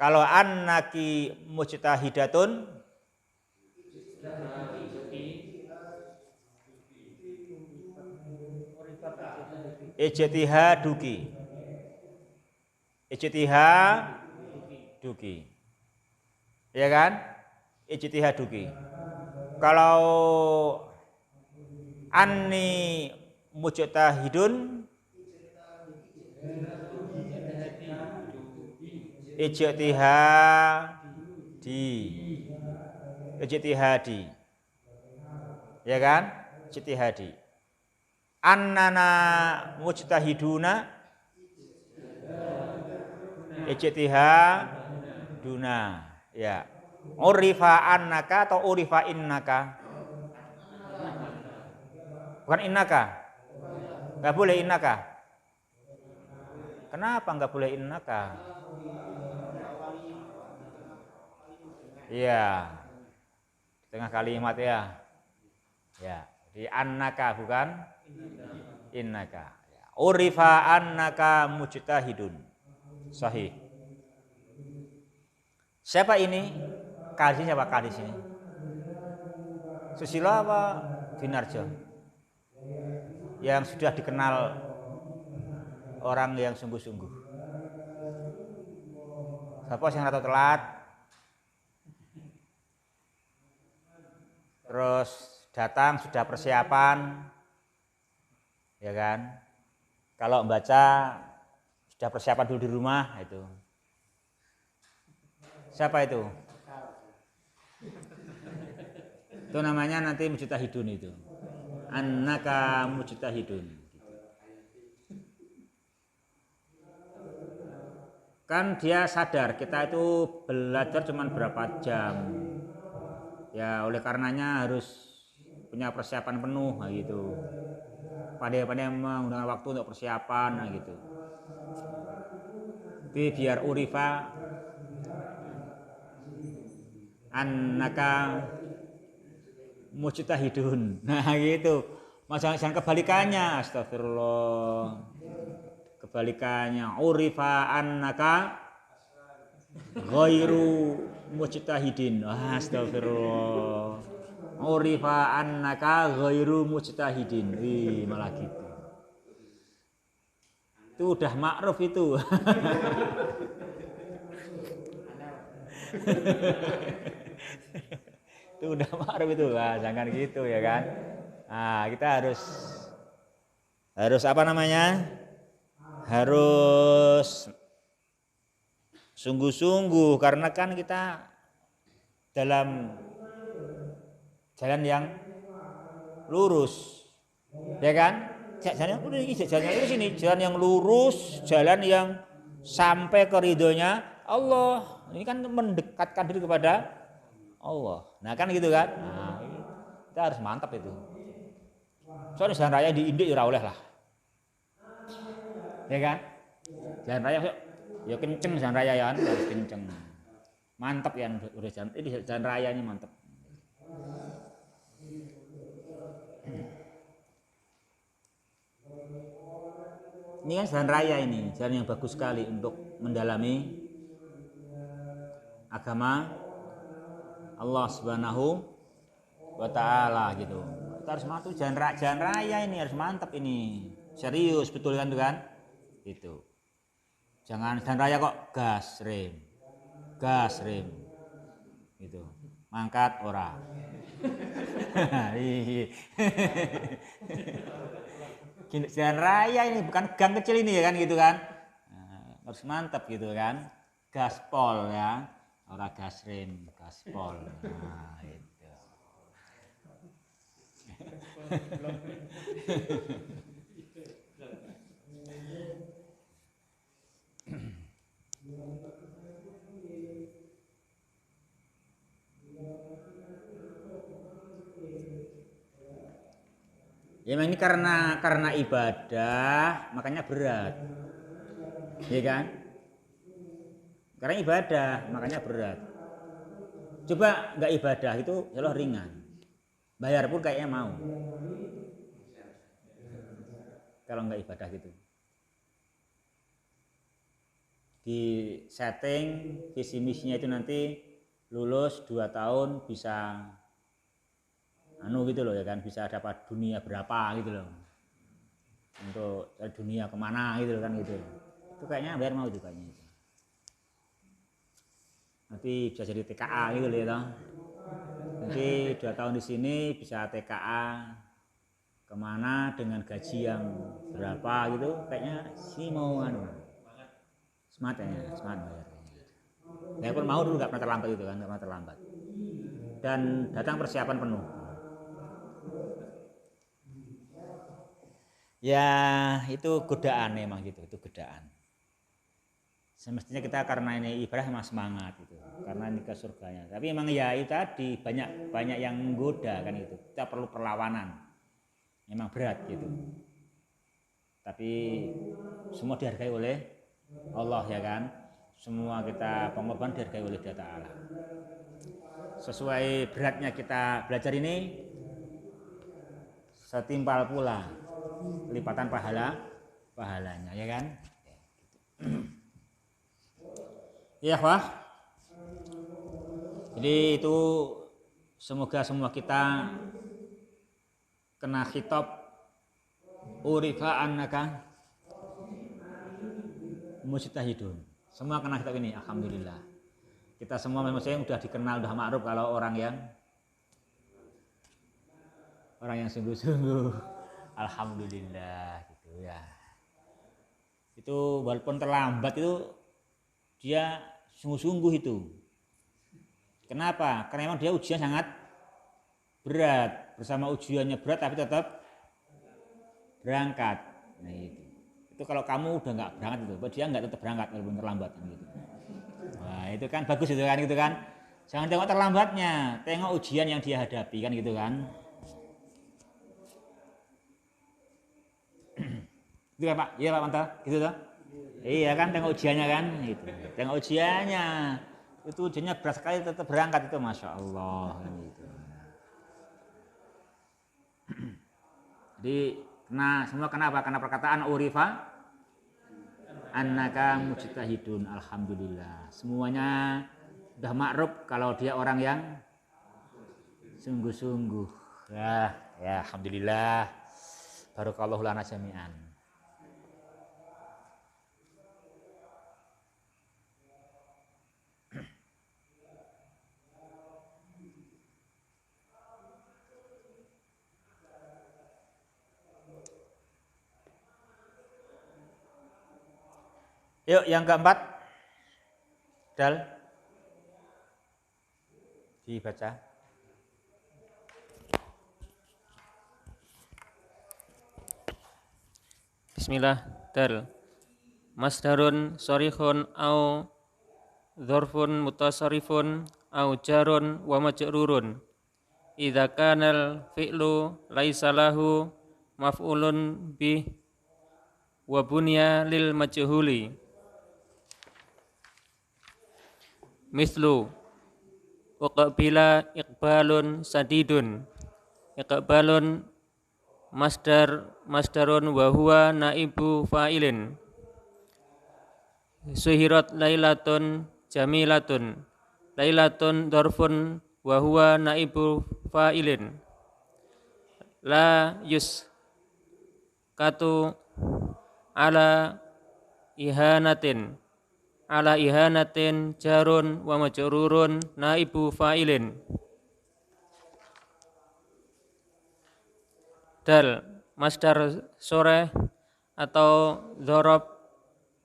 [SPEAKER 1] Kalau annaki mujtahidatun ijtihaduki. Ijtihaduki. Ya kan? Ijtihaduki. Kalau anni mujtahidun ijtihadi. Ya kan? Ijtihadi. Annana mujtahiduna ijtihaduna. Ya. Urifa annaka atau urifa innaka? Bukan innaka. Enggak boleh innaka. Kenapa enggak boleh innaka? Iya. Di tengah kalimat ya. Ya, di annaka bukan innaka. Urifa annaka mujtahidun. Sahih. Siapa ini? Kadis siapa kadis ini? Susilo apa Ginarjo? Yang sudah dikenal orang yang sungguh-sungguh. Siapa yang rata telat? Terus datang sudah persiapan, ya kan? Kalau membaca sudah persiapan dulu di rumah itu. Siapa itu? Itu namanya nanti mujtahidun itu. Annaka mujtahidun. Kan dia sadar kita itu belajar cuma berapa jam. Ya oleh karenanya harus punya persiapan penuh gitu. Pandai-pandai menggunakan waktu untuk persiapan gitu. Tapi biar urifa annaka mujtahidun. Nah gitu. Jangan kebalikannya. Astagfirullah. Kebalikannya. Urifa annaka ghairu mujtahidin. Astagfirullah. Urifa annaka ghairu mujtahidin. Wih, malah gitu. Itu udah makruf itu. Itu udah makruf itu. Nah, jangan gitu ya kan. Nah, kita harus apa namanya? Harus sungguh-sungguh karena kan kita dalam jalan yang lurus. Ya kan? Jalan yang lurus ini, jalan yang lurus, jalan yang sampai ke ridhonya Allah. Ini kan mendekatkan diri kepada Allah. Nah kan gitu kan? Nah, kita harus mantap itu. Soalnya jalan raya di Indik ya oleh lah. Ya kan? Jalan raya ya kenceng jalan raya ya kan, harus kenceng. Mantap ya udah jalan ini jalan raya ini mantap. Ini kan jalan raya ini, jalan yang bagus sekali untuk mendalami agama Allah Subhanahu wa taala gitu. Kita harus mantap jalan raya ini harus mantap ini. Serius betul kan tuh kan? Itu. Jangan jalan raya kok gas rem. Gitu. Mangkat ora. Jalan raya ini bukan gang kecil ini ya kan gitu kan. Nah, harus mantap gitu kan. Gaspol ya. Ora gas rem, gaspol. Nah, itu. Ya memang ini karena ibadah makanya berat. Iya kan? Karena ibadah makanya berat. Coba nggak ibadah itu ya ringan. Bayar pun kayaknya mau. Kalau nggak ibadah gitu. Di setting visi misinya itu nanti lulus 2 tahun bisa gitu loh ya kan, bisa dapat dunia berapa gitu loh, untuk dunia kemana gitu loh kan gitu. Itu kayaknya biar mau juga itu. Nanti bisa jadi TKA gitu loh ya toh. Nanti 2 tahun di sini bisa TKA kemana dengan gaji yang berapa gitu, kayaknya sih mau semangat bayar. Saya pun mau dulu nggak pernah terlambat gitu kan, nggak pernah terlambat. Dan datang persiapan penuh. Ya itu godaan memang gitu, itu godaan. Semestinya kita karena ini ibadah memang semangat gitu, karena ini ke surganya. Tapi memang ya itu tadi banyak yang menggoda kan gitu. Kita perlu perlawanan, memang berat gitu. Tapi semua dihargai oleh Allah ya kan. Semua kita pengorbanan dihargai oleh Dia Ta'ala. Sesuai beratnya kita belajar ini, setimpal pula lipatan pahalanya ya kan. Ya Pak. Jadi itu semoga semua kita kena khitab urifa annaka mujtahidun. Semua kena khitab ini, alhamdulillah. Kita semua memang sudah dikenal, sudah makruf kalau orang yang sungguh-sungguh. Alhamdulillah gitu ya. Itu walaupun terlambat itu dia sungguh-sungguh itu. Kenapa? Karena memang dia ujian sangat berat. Bersama ujiannya berat tapi tetap berangkat. Nah itu kalau kamu udah nggak berangkat itu, dia nggak tetap berangkat walaupun terlambat gitu. Nah itu kan bagus itu kan. Jangan tengok terlambatnya, tengok ujian yang dia hadapi kan gitu kan. Gitu kan Pak? Iya Pak Manta, gitu toh? Iya kan, tengok ujiannya kan, gitu. Tengok ujiannya. itu hujannya berat sekali tetap berangkat itu, masya Allah. Gitu. Jadi semua kenapa? Karena perkataan urifa annaka mujtahidun, alhamdulillah. Semuanya sudah makruf kalau dia orang yang sungguh-sungguh. Ya, alhamdulillah. Barakallahu lana jami'an. Yuk yang keempat, Dal, dibaca.
[SPEAKER 4] Bismillah. Dal. Masdarun sharihun au dzarfun mutasarrifun au jarun wa majrurun. Idza kanal fi'lu laisa lahu maf'ulun bih wa bunya lil majhuli. Mislu waqabila iqbalun sadidun. Iqbalun masdarun wa huwa naibu fa'ilin. Suhirat lailatun jamilatun. Lailatun dzarfun wa huwa naibu fa'ilin. La yuskatu ala ihanatin. Ala ihanatin jarun wa majrurun naibu fa'ilin. Dal. Masdar soreh atau dzarab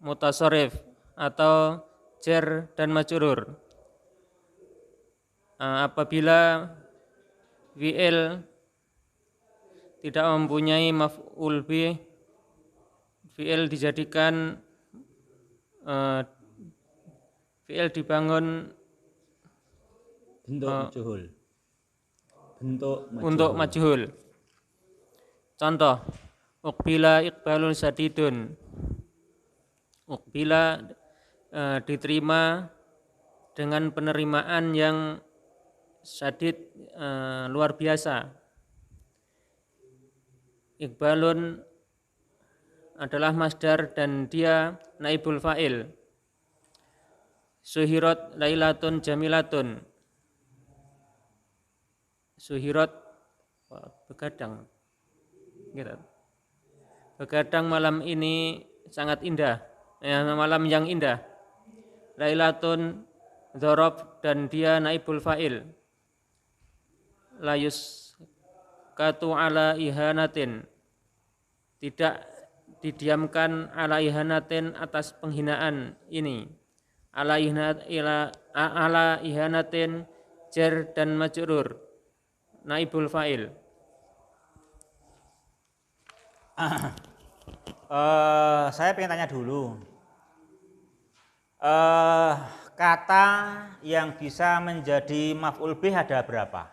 [SPEAKER 4] mutasarrif atau jar dan majrur. Apabila fi'il tidak mempunyai maf'ul bih, fi'il dijadikan fi'il dibangun
[SPEAKER 1] Bentuk majhul.
[SPEAKER 4] Untuk majhul. Contoh, uqbila iqbalun sadidun. Uqbila diterima dengan penerimaan yang sadid, luar biasa. Iqbalun adalah masdar dan dia naibul fa'il. Suhirat lailatun jamilatun. Suhirat begadang. Gitu. Begadang malam ini sangat indah. Malam yang indah. Lailatun dzarab dan dia naibul fa'il. La yuskatu ala ihanatin. Tidak didiamkan ala ihanatin atas penghinaan ini. Ala ihanatin jar dan majrur naibul fa'il.
[SPEAKER 1] Saya pengen tanya dulu. Kata yang bisa menjadi maf'ul bih ada berapa?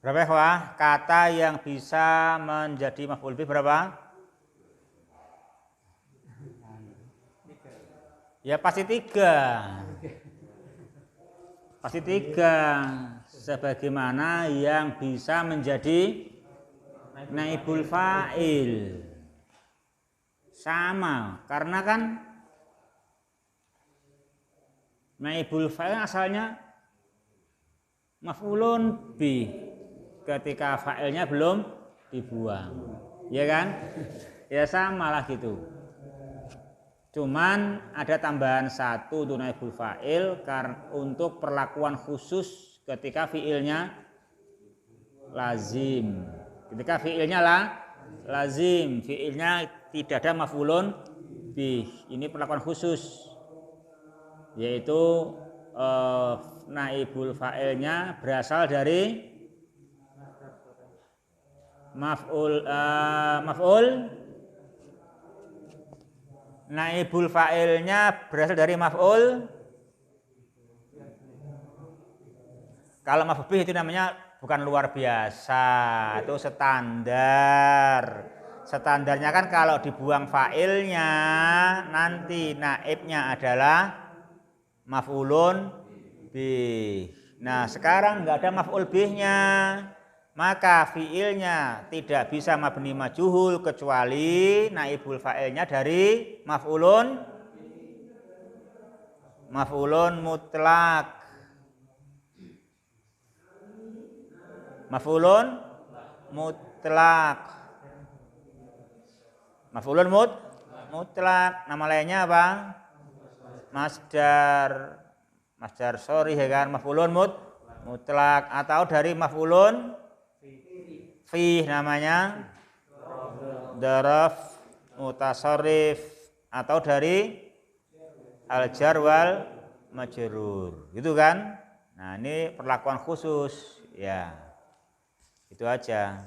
[SPEAKER 1] Berapa ya? Kata yang bisa menjadi maf'ul bih berapa? Ya pasti 3. Pasti 3. Sebagaimana yang bisa menjadi naibul fa'il. Sama, karena kan naibul fa'il asalnya maf'ulun bih. Ketika fa'ilnya belum dibuang, ya kan? Ya sama lah gitu. Cuman ada tambahan 1 untuk naibul fa'il untuk perlakuan khusus ketika fi'ilnya lazim. Ketika fi'ilnya lazim, fi'ilnya tidak ada maf'ulun bih. Ini perlakuan khusus, yaitu naibul fa'ilnya berasal dari maf'ul naibul fa'ilnya berasal dari maf'ul. Kalau maf'ul bih itu namanya bukan luar biasa, itu standar. Standarnya kan kalau dibuang fa'ilnya nanti naibnya adalah maf'ulun bih. Nah, sekarang nggak ada maf'ul bihnya, maka fiilnya tidak bisa mabni majhul kecuali naibul fa'ilnya dari maf'ulun mutlak. Maf'ulun mutlak. Nama lainnya apa? Masdar sorry ya kan, maf'ulun mutlak, atau dari maf'ulun fih namanya dzaraf mutasarrif, atau dari al-jar wal majrur gitu kan. Nah, ini perlakuan khusus ya, itu aja.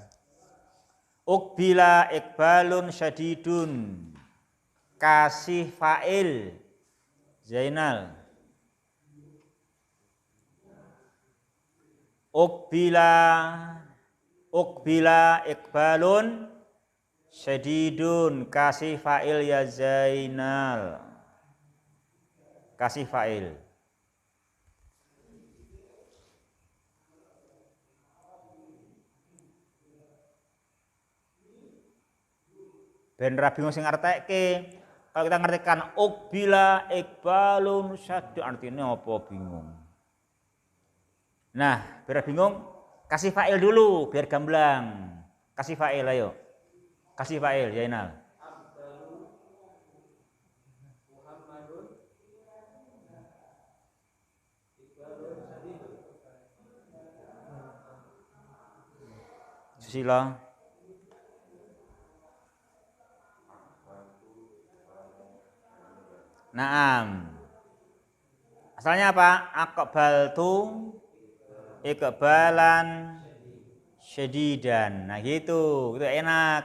[SPEAKER 1] Uqbila iqbalun syadidun, kasih fa'il Zainal. Uqbila iqbalun syadidun, kasih fa'il ya Zainal, kasih fa'il. Ben ra bingung sing ngartekke. Kalau kita ngartikan uqbila iqbalun syadid artinya apa bingung. Nah, biar bingung kasih fa'il dulu biar gamblang. Kasih fa'il ayo. Kasih fa'il Zainal. Susilo. Naam. Asalnya apa? Aqbaltu iqbalan syadidan. Nah gitu, itu enak.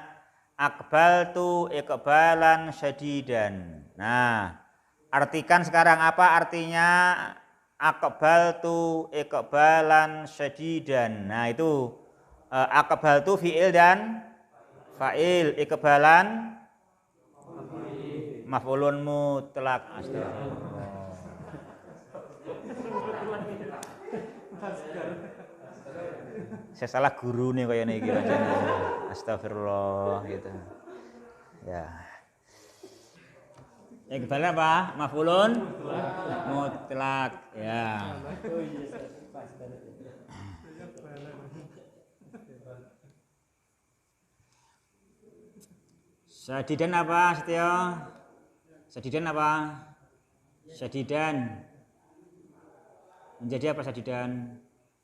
[SPEAKER 1] Aqbaltu iqbalan syadidan. Nah, artikan sekarang apa artinya aqbaltu iqbalan syadidan. Nah itu aqbaltu fi'il dan fa'il, iqbalan maf'ulun mutlak. Astagfirullah. Saya salah guru nih kayak ini gitu. Astagfirullah gitu. Ya. Iqbalan apa? Maf'ulun mutlak. Ya. Syadidan apa, Setio? Syadidan apa? Syadidan. Menjadi apa syadidan?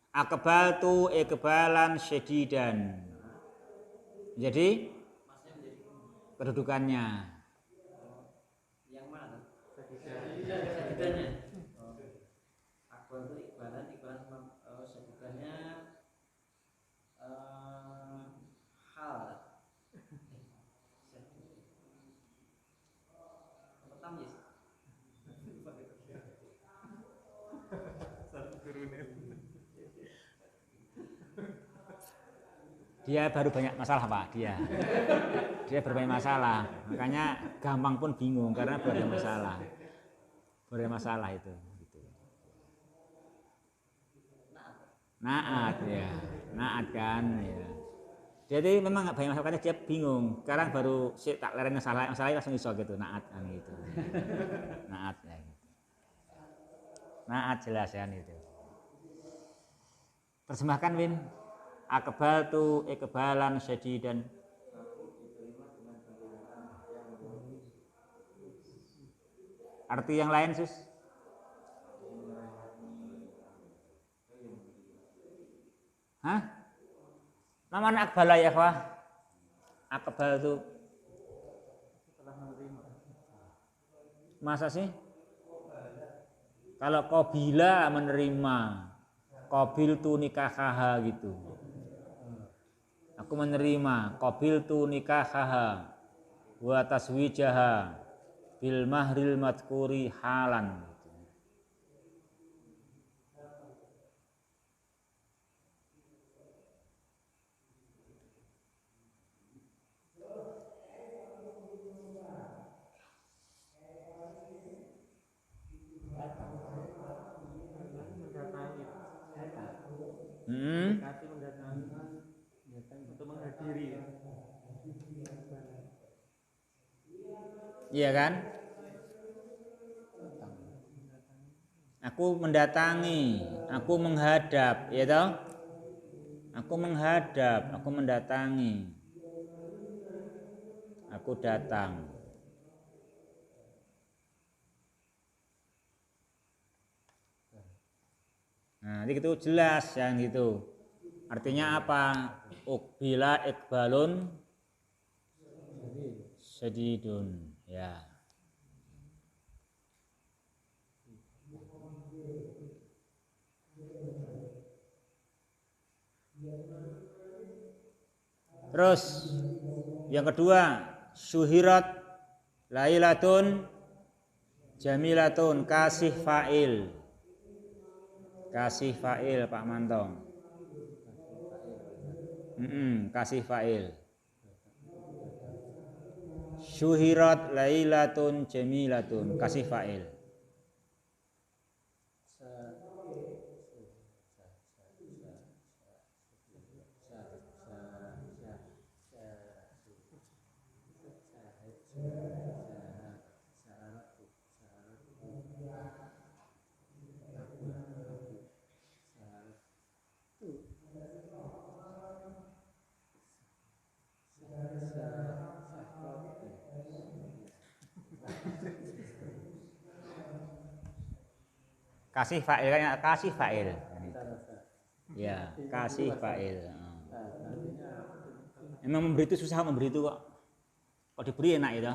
[SPEAKER 1] Aqbaltu iqbalan syadidan. Jadi kedudukannya.
[SPEAKER 5] Yang mana? Syadidannya. Aqbaltu iqbalan syadidannya hal.
[SPEAKER 1] Dia baru banyak masalah Pak, dia baru banyak masalah, makanya gampang pun bingung karena baru ada masalah itu. Gitu. Naat ya, naat kan ya. Jadi memang banyak masalahnya dia bingung. Sekarang baru tak lereng masalahnya langsung iso gitu, naat kan gitu. Naat ya. Gitu. Naat jelas kan itu. Terjemahkan Win. Aqbaltu iqbalan syadidan. Arti yang lain Sus? Hah? Namanya aqbala ya Wah? Aqbaltu. Masa sih? Kalau qabila menerima, qabiltu nikahaha gitu. Aku menerima qabiltu nikahaha wa taswijaha bil mahril madkuri halan. Iya kan? Aku mendatangi, aku menghadap, ya toh? Aku menghadap, aku mendatangi. Aku datang. Nah, itu jelas yang gitu. Artinya apa? Uqbila iqbalun syadidun. Ya. Terus yang kedua, syuhirat lailatun jamilatun, kasih fa'il. Kasih fa'il Pak Mantong. Kasih fa'il. Syuhirat lailatun jamilatun, kasih fa'il. Kasih fa'il kan, kasih fa'il. Ya, kasih fa'il. Emang memberi itu susah, memberi itu kok. Kok diberi enak itu.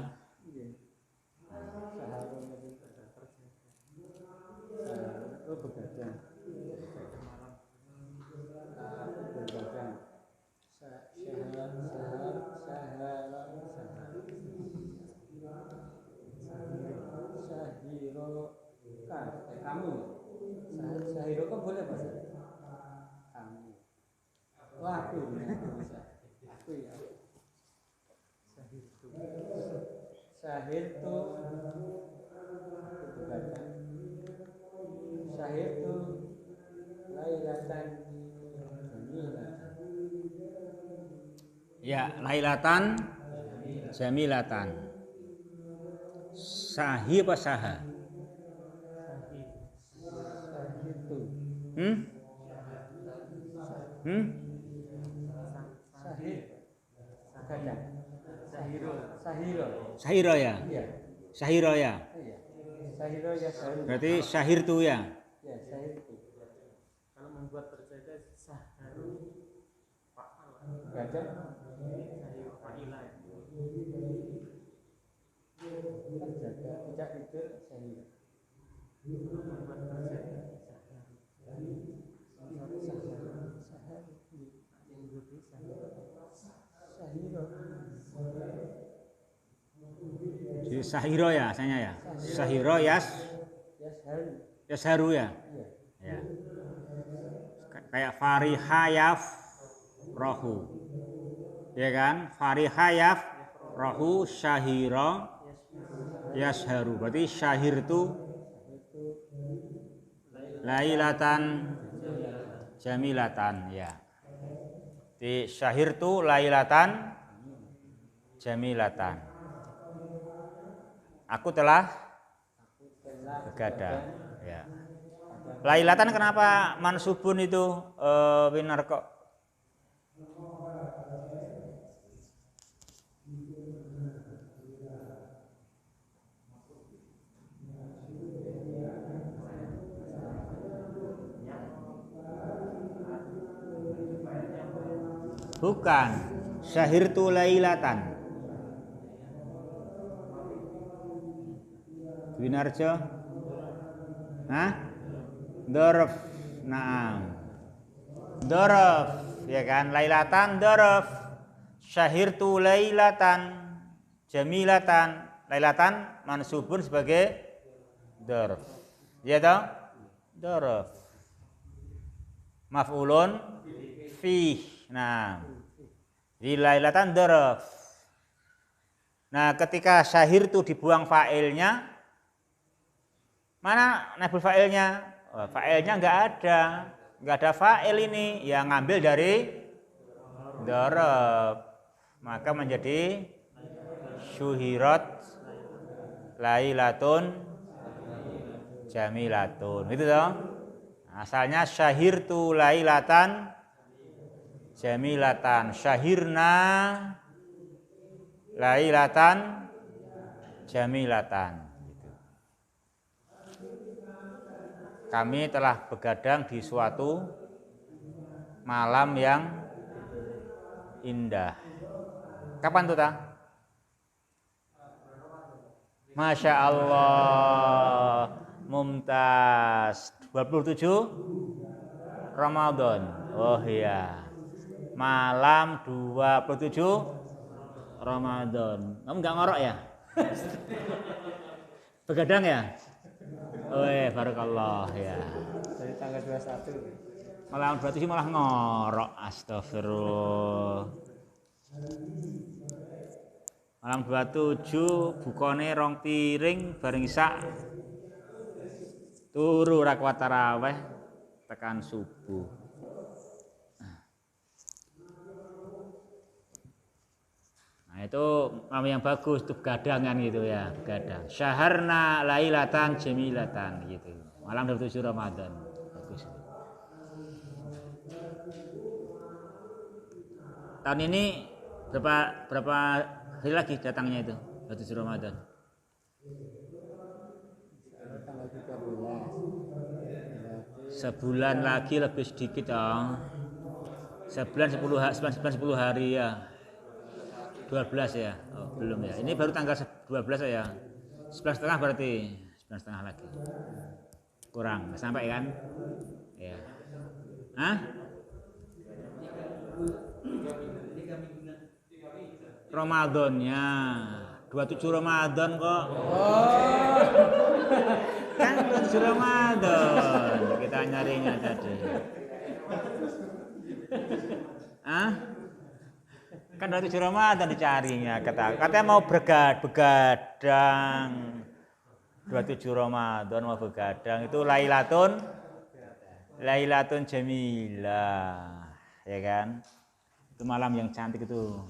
[SPEAKER 5] Kamu Sahiro kok boleh bahasa kamu. Wah, aku ya. Sahir tuh lailatan jamilatan.
[SPEAKER 1] Ya, lailatan jamilatan. Sahi apa saha? Sahiro ya. Sahiro ya.
[SPEAKER 5] Sahiro ya sahiro.
[SPEAKER 1] Berarti syahir tu ya.
[SPEAKER 5] Ya, sahir itu. Kalau membuat berjaga saharu fa'ala. Gajah sahir fa'ila. Berjaga tidak tidur sahir. Membuat berjaga
[SPEAKER 1] Jadi sahiro ya, saya ya. Sahiro yasharu ya. Ya. Kayak farihayaf rohu. Ya kan? Farihayaf rohu syahiro yasharu. Berarti syahir itu lailatan jamilatan ya. Di syahir itu lailatan jamilatan. Aku telah begadang. Ya. Lailatan kenapa mansubun itu winar kok? Bukan, syahirtu lailatan. Winarjo? Hah? Dorf. Naam. Dorf, ya kan? Lailatan dorf. syahirtu lailatan jamilatan. Lailatan mansubun sebagai dzarf. Ya toh? Dzarf. Maf'ulun fih. Nah, di lailatan dzarf. Nah, ketika syahirtu dibuang fa'ilnya, mana naibul fa'ilnya? Oh, fa'ilnya enggak ada fa'il ini, yang ngambil dari dzarf. Maka menjadi syuhirat lailatun jamilatun. Itu toh. Asalnya syahirtu lailatan jamilatan. Syahirna lailatan jamilatan. Gitu. Kami telah begadang di suatu malam yang indah. Kapan tuh ta? Masya Allah, mumtaz. 27 Ramadan. Oh iya, malam 27 Ramadan. Kamu nggak ngorok ya? Begadang ya? Oh barakallah ya.
[SPEAKER 5] Dari tanggal 21.
[SPEAKER 1] Malam 27 malah ngorok. Astagfirullah. Malam 27 bukane rong piring bareng isak. Turu ra kuat tarawih tekan subuh. Nah, itu malam yang bagus, itu begadangan gitu ya, begadang. Syaharna lailatan jamilatan gitu. Malam 27 Ramadan. Bagus. Tahun ini berapa hari lagi datangnya itu? 27 Ramadan.
[SPEAKER 5] Tanggal 13.
[SPEAKER 1] Sebulan lagi lebih sedikit dong. Sebulan 10 hari ya. 12 ya, oh, belum ya. Ini baru tanggal 12 ya. 11,5 berarti 11,5 lagi. Kurang, nggak sampai kan? Ya. Hah? Ramadannya 27 Ramadan kok. Oh. Kan 27 Ramadan kita nyarinya tadi. Hah? Kan 27 Ramadan dicarinya, katanya mau begadang. 27 Ramadan mau begadang itu lailatun jamilah, ya kan? Itu malam yang cantik itu.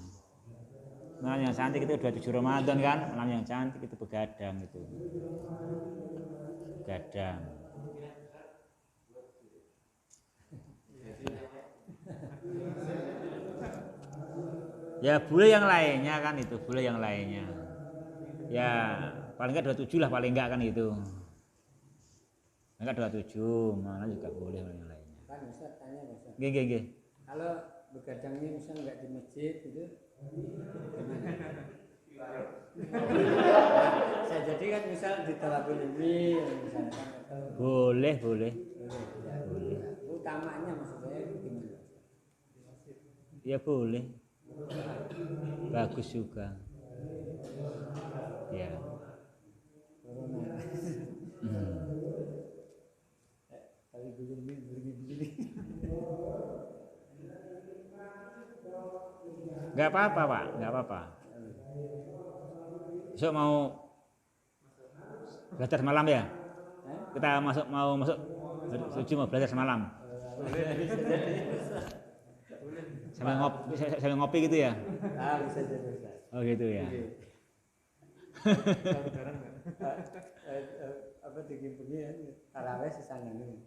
[SPEAKER 1] Malam yang cantik itu 27 Ramadan kan? Malam yang cantik itu begadang itu. Begadang. Ya boleh yang lainnya kan itu, boleh yang lainnya. Ya paling enggak 27 lah paling enggak kan itu. Enggak 27, mana juga boleh yang lainnya.
[SPEAKER 5] Kan bisa tanya Mas.
[SPEAKER 1] Nggih.
[SPEAKER 5] Kalau begadangnya misal enggak di masjid gitu. Gimana? Saya jadi kan misal di Talabul Ilmi misalkan atau
[SPEAKER 1] Boleh.
[SPEAKER 5] utamanya maksud saya gimana?
[SPEAKER 1] Ya boleh. Bagus juga. Ya.
[SPEAKER 5] Tapi begini.
[SPEAKER 1] Enggak apa-apa, Pak. Enggak apa-apa. Besok mau belajar malam ya? Kita mau masuk suci mau belajar semalam. Sambil ngopi gitu ya?
[SPEAKER 5] Ah, bisa jadi Ustaz.
[SPEAKER 1] Oh gitu ya.
[SPEAKER 5] Apa dikipuni ya? Tarawih sisanya nih.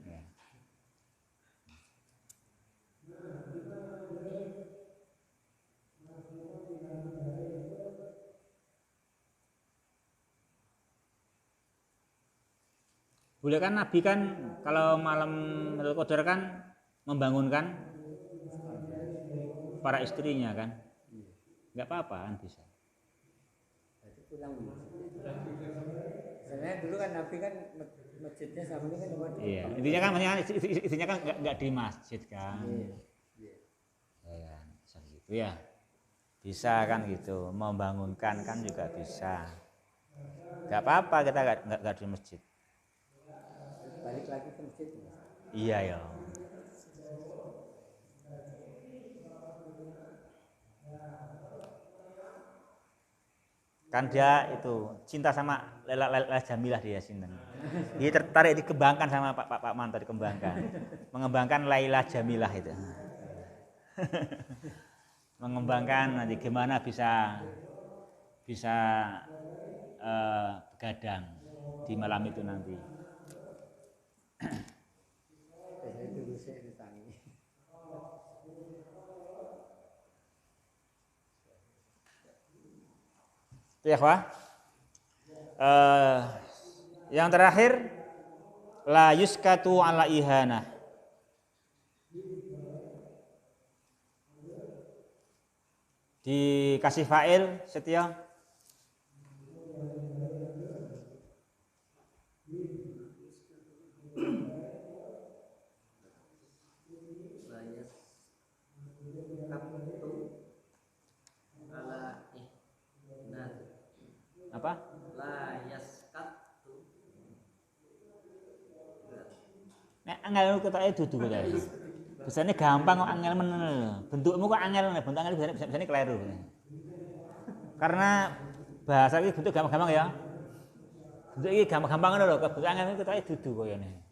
[SPEAKER 1] Ya. Boleh kan Nabi kan kalau malam Lailatul Qadar kan membangunkan para istrinya kan? Enggak apa-apa kan bisa.
[SPEAKER 5] Itu pulang. Sebenarnya dulu kan Nabi kan masjidnya sama kan
[SPEAKER 1] Iya, intinya kan istrinya kan enggak di masjid kan. Iya. Ya, gitu. Ya, bisa kan gitu. Membangunkan kan juga bisa. Gak apa-apa kita nggak di masjid.
[SPEAKER 5] Balik lagi ke masjid.
[SPEAKER 1] Iya ya. Kan dia itu cinta sama Laila Jamilah dia sinten. Dia tertarik dikembangkan sama Pak Manto, dikembangkan. Mengembangkan Laila Jamilah itu. Mengembangkan nanti gimana bisa begadang di malam itu nanti. Itu ya, Pak. Yang terakhir la yuskatu ala ihana. Dikasih fa'il Setia. Apa?
[SPEAKER 3] La yaskatu.
[SPEAKER 1] Nek angel ketoke dudu kok tadi. Biasane gampang kok angel menen. Bentukmu kok angel, bentuk angel biasane keliru. Karena bahasa iki bentuk gampang-gampang ya. Bentuk iki gampang-gampang ngono lho, bentuk angel ketoke dudu koyone.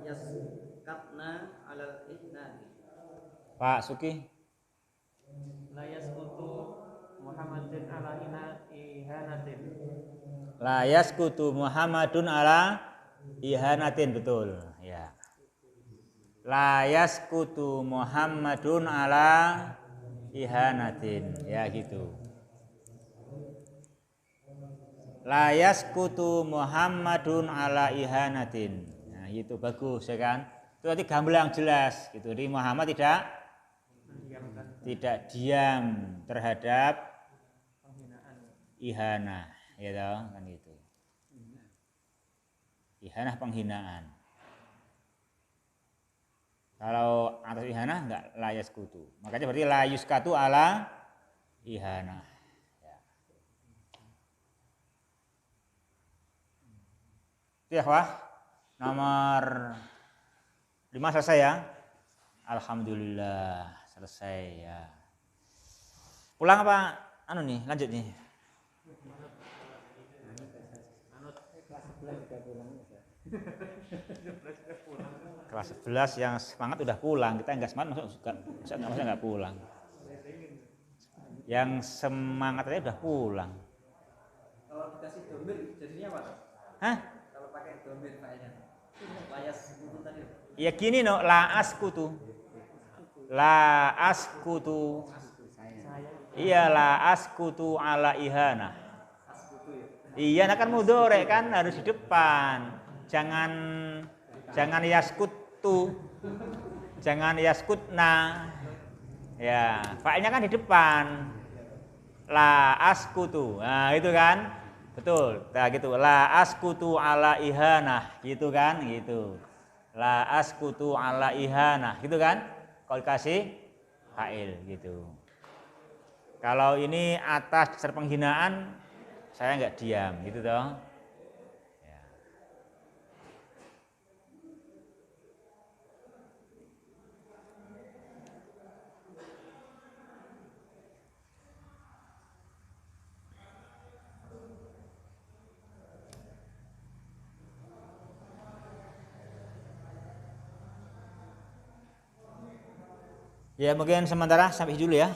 [SPEAKER 3] Yaskatna alal ihnani.
[SPEAKER 1] Pak Suki.
[SPEAKER 4] La yasqutu Muhammadin ala ihanatin.
[SPEAKER 1] La yaskutu Muhammadun ala ihanatin, betul ya. La yaskutu Muhammadun ala ihanatin, ya gitu. La yaskutu Muhammadun ala ihanatin. Nah, itu bagus ya kan? Itu tadi gamblang jelas gitu. Jadi Muhammad tidak diam terhadap ihanah, ya toh, kan gitu. Ihanah penghinaan. Kalau atas ihanah enggak la yaskutu. Makanya berarti la yuskatu ala ihanah. Itu ya, Wah. Nomor 5 selesai ya. Alhamdulillah selesai ya. Pulang apa? Anu nih, lanjut nih. Kelas 11 yang semangat udah pulang, kita enggak semangat masa enggak pulang. Yang semangat aja udah pulang.
[SPEAKER 3] Kalau dikasih domir jadinya apa?
[SPEAKER 1] Hah?
[SPEAKER 3] Kalau pakai domir kayaknya. Layas kutu tadi.
[SPEAKER 1] Ya gini no, la askutu. La askutu. Iya la askutu ala ihana. Iya, nah kan mudhore kan harus di depan. Jangan yaskutu. Jangan yaskutna. Ya, fa'ilnya kan di depan. La askutu. Nah, itu kan? Betul. Nah, gitu. La askutu ala ihana, gitu kan? Gitu. La askutu ala ihana, gitu kan? Kalau dikasih fa'il gitu. Kalau ini atas dasar penghinaan, saya nggak diam, gitu toh. Ya. Ya mungkin sementara sampai dulu ya.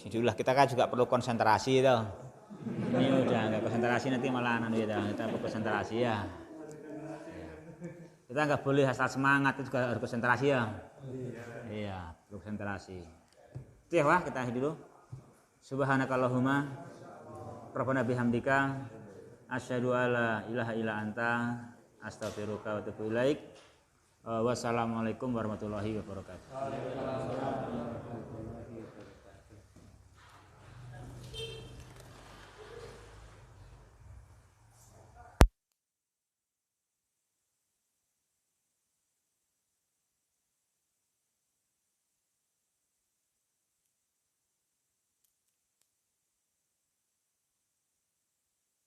[SPEAKER 1] Itulah kita kan juga perlu konsentrasi itu. Ini udah nggak konsentrasi nanti malah nanti ya, kita perlu konsentrasi ya. Kita nggak boleh asal semangat, itu juga harus konsentrasi ya. Iya, perlu konsentrasi. Itu ya, Wah, kita akhiri dulu. Subhanakallahumma rabbana bihamdika asyhadu alla ilaha illa anta astaghfiruka wa atubu ilaik. Wassalamualaikum warahmatullahi wabarakatuh.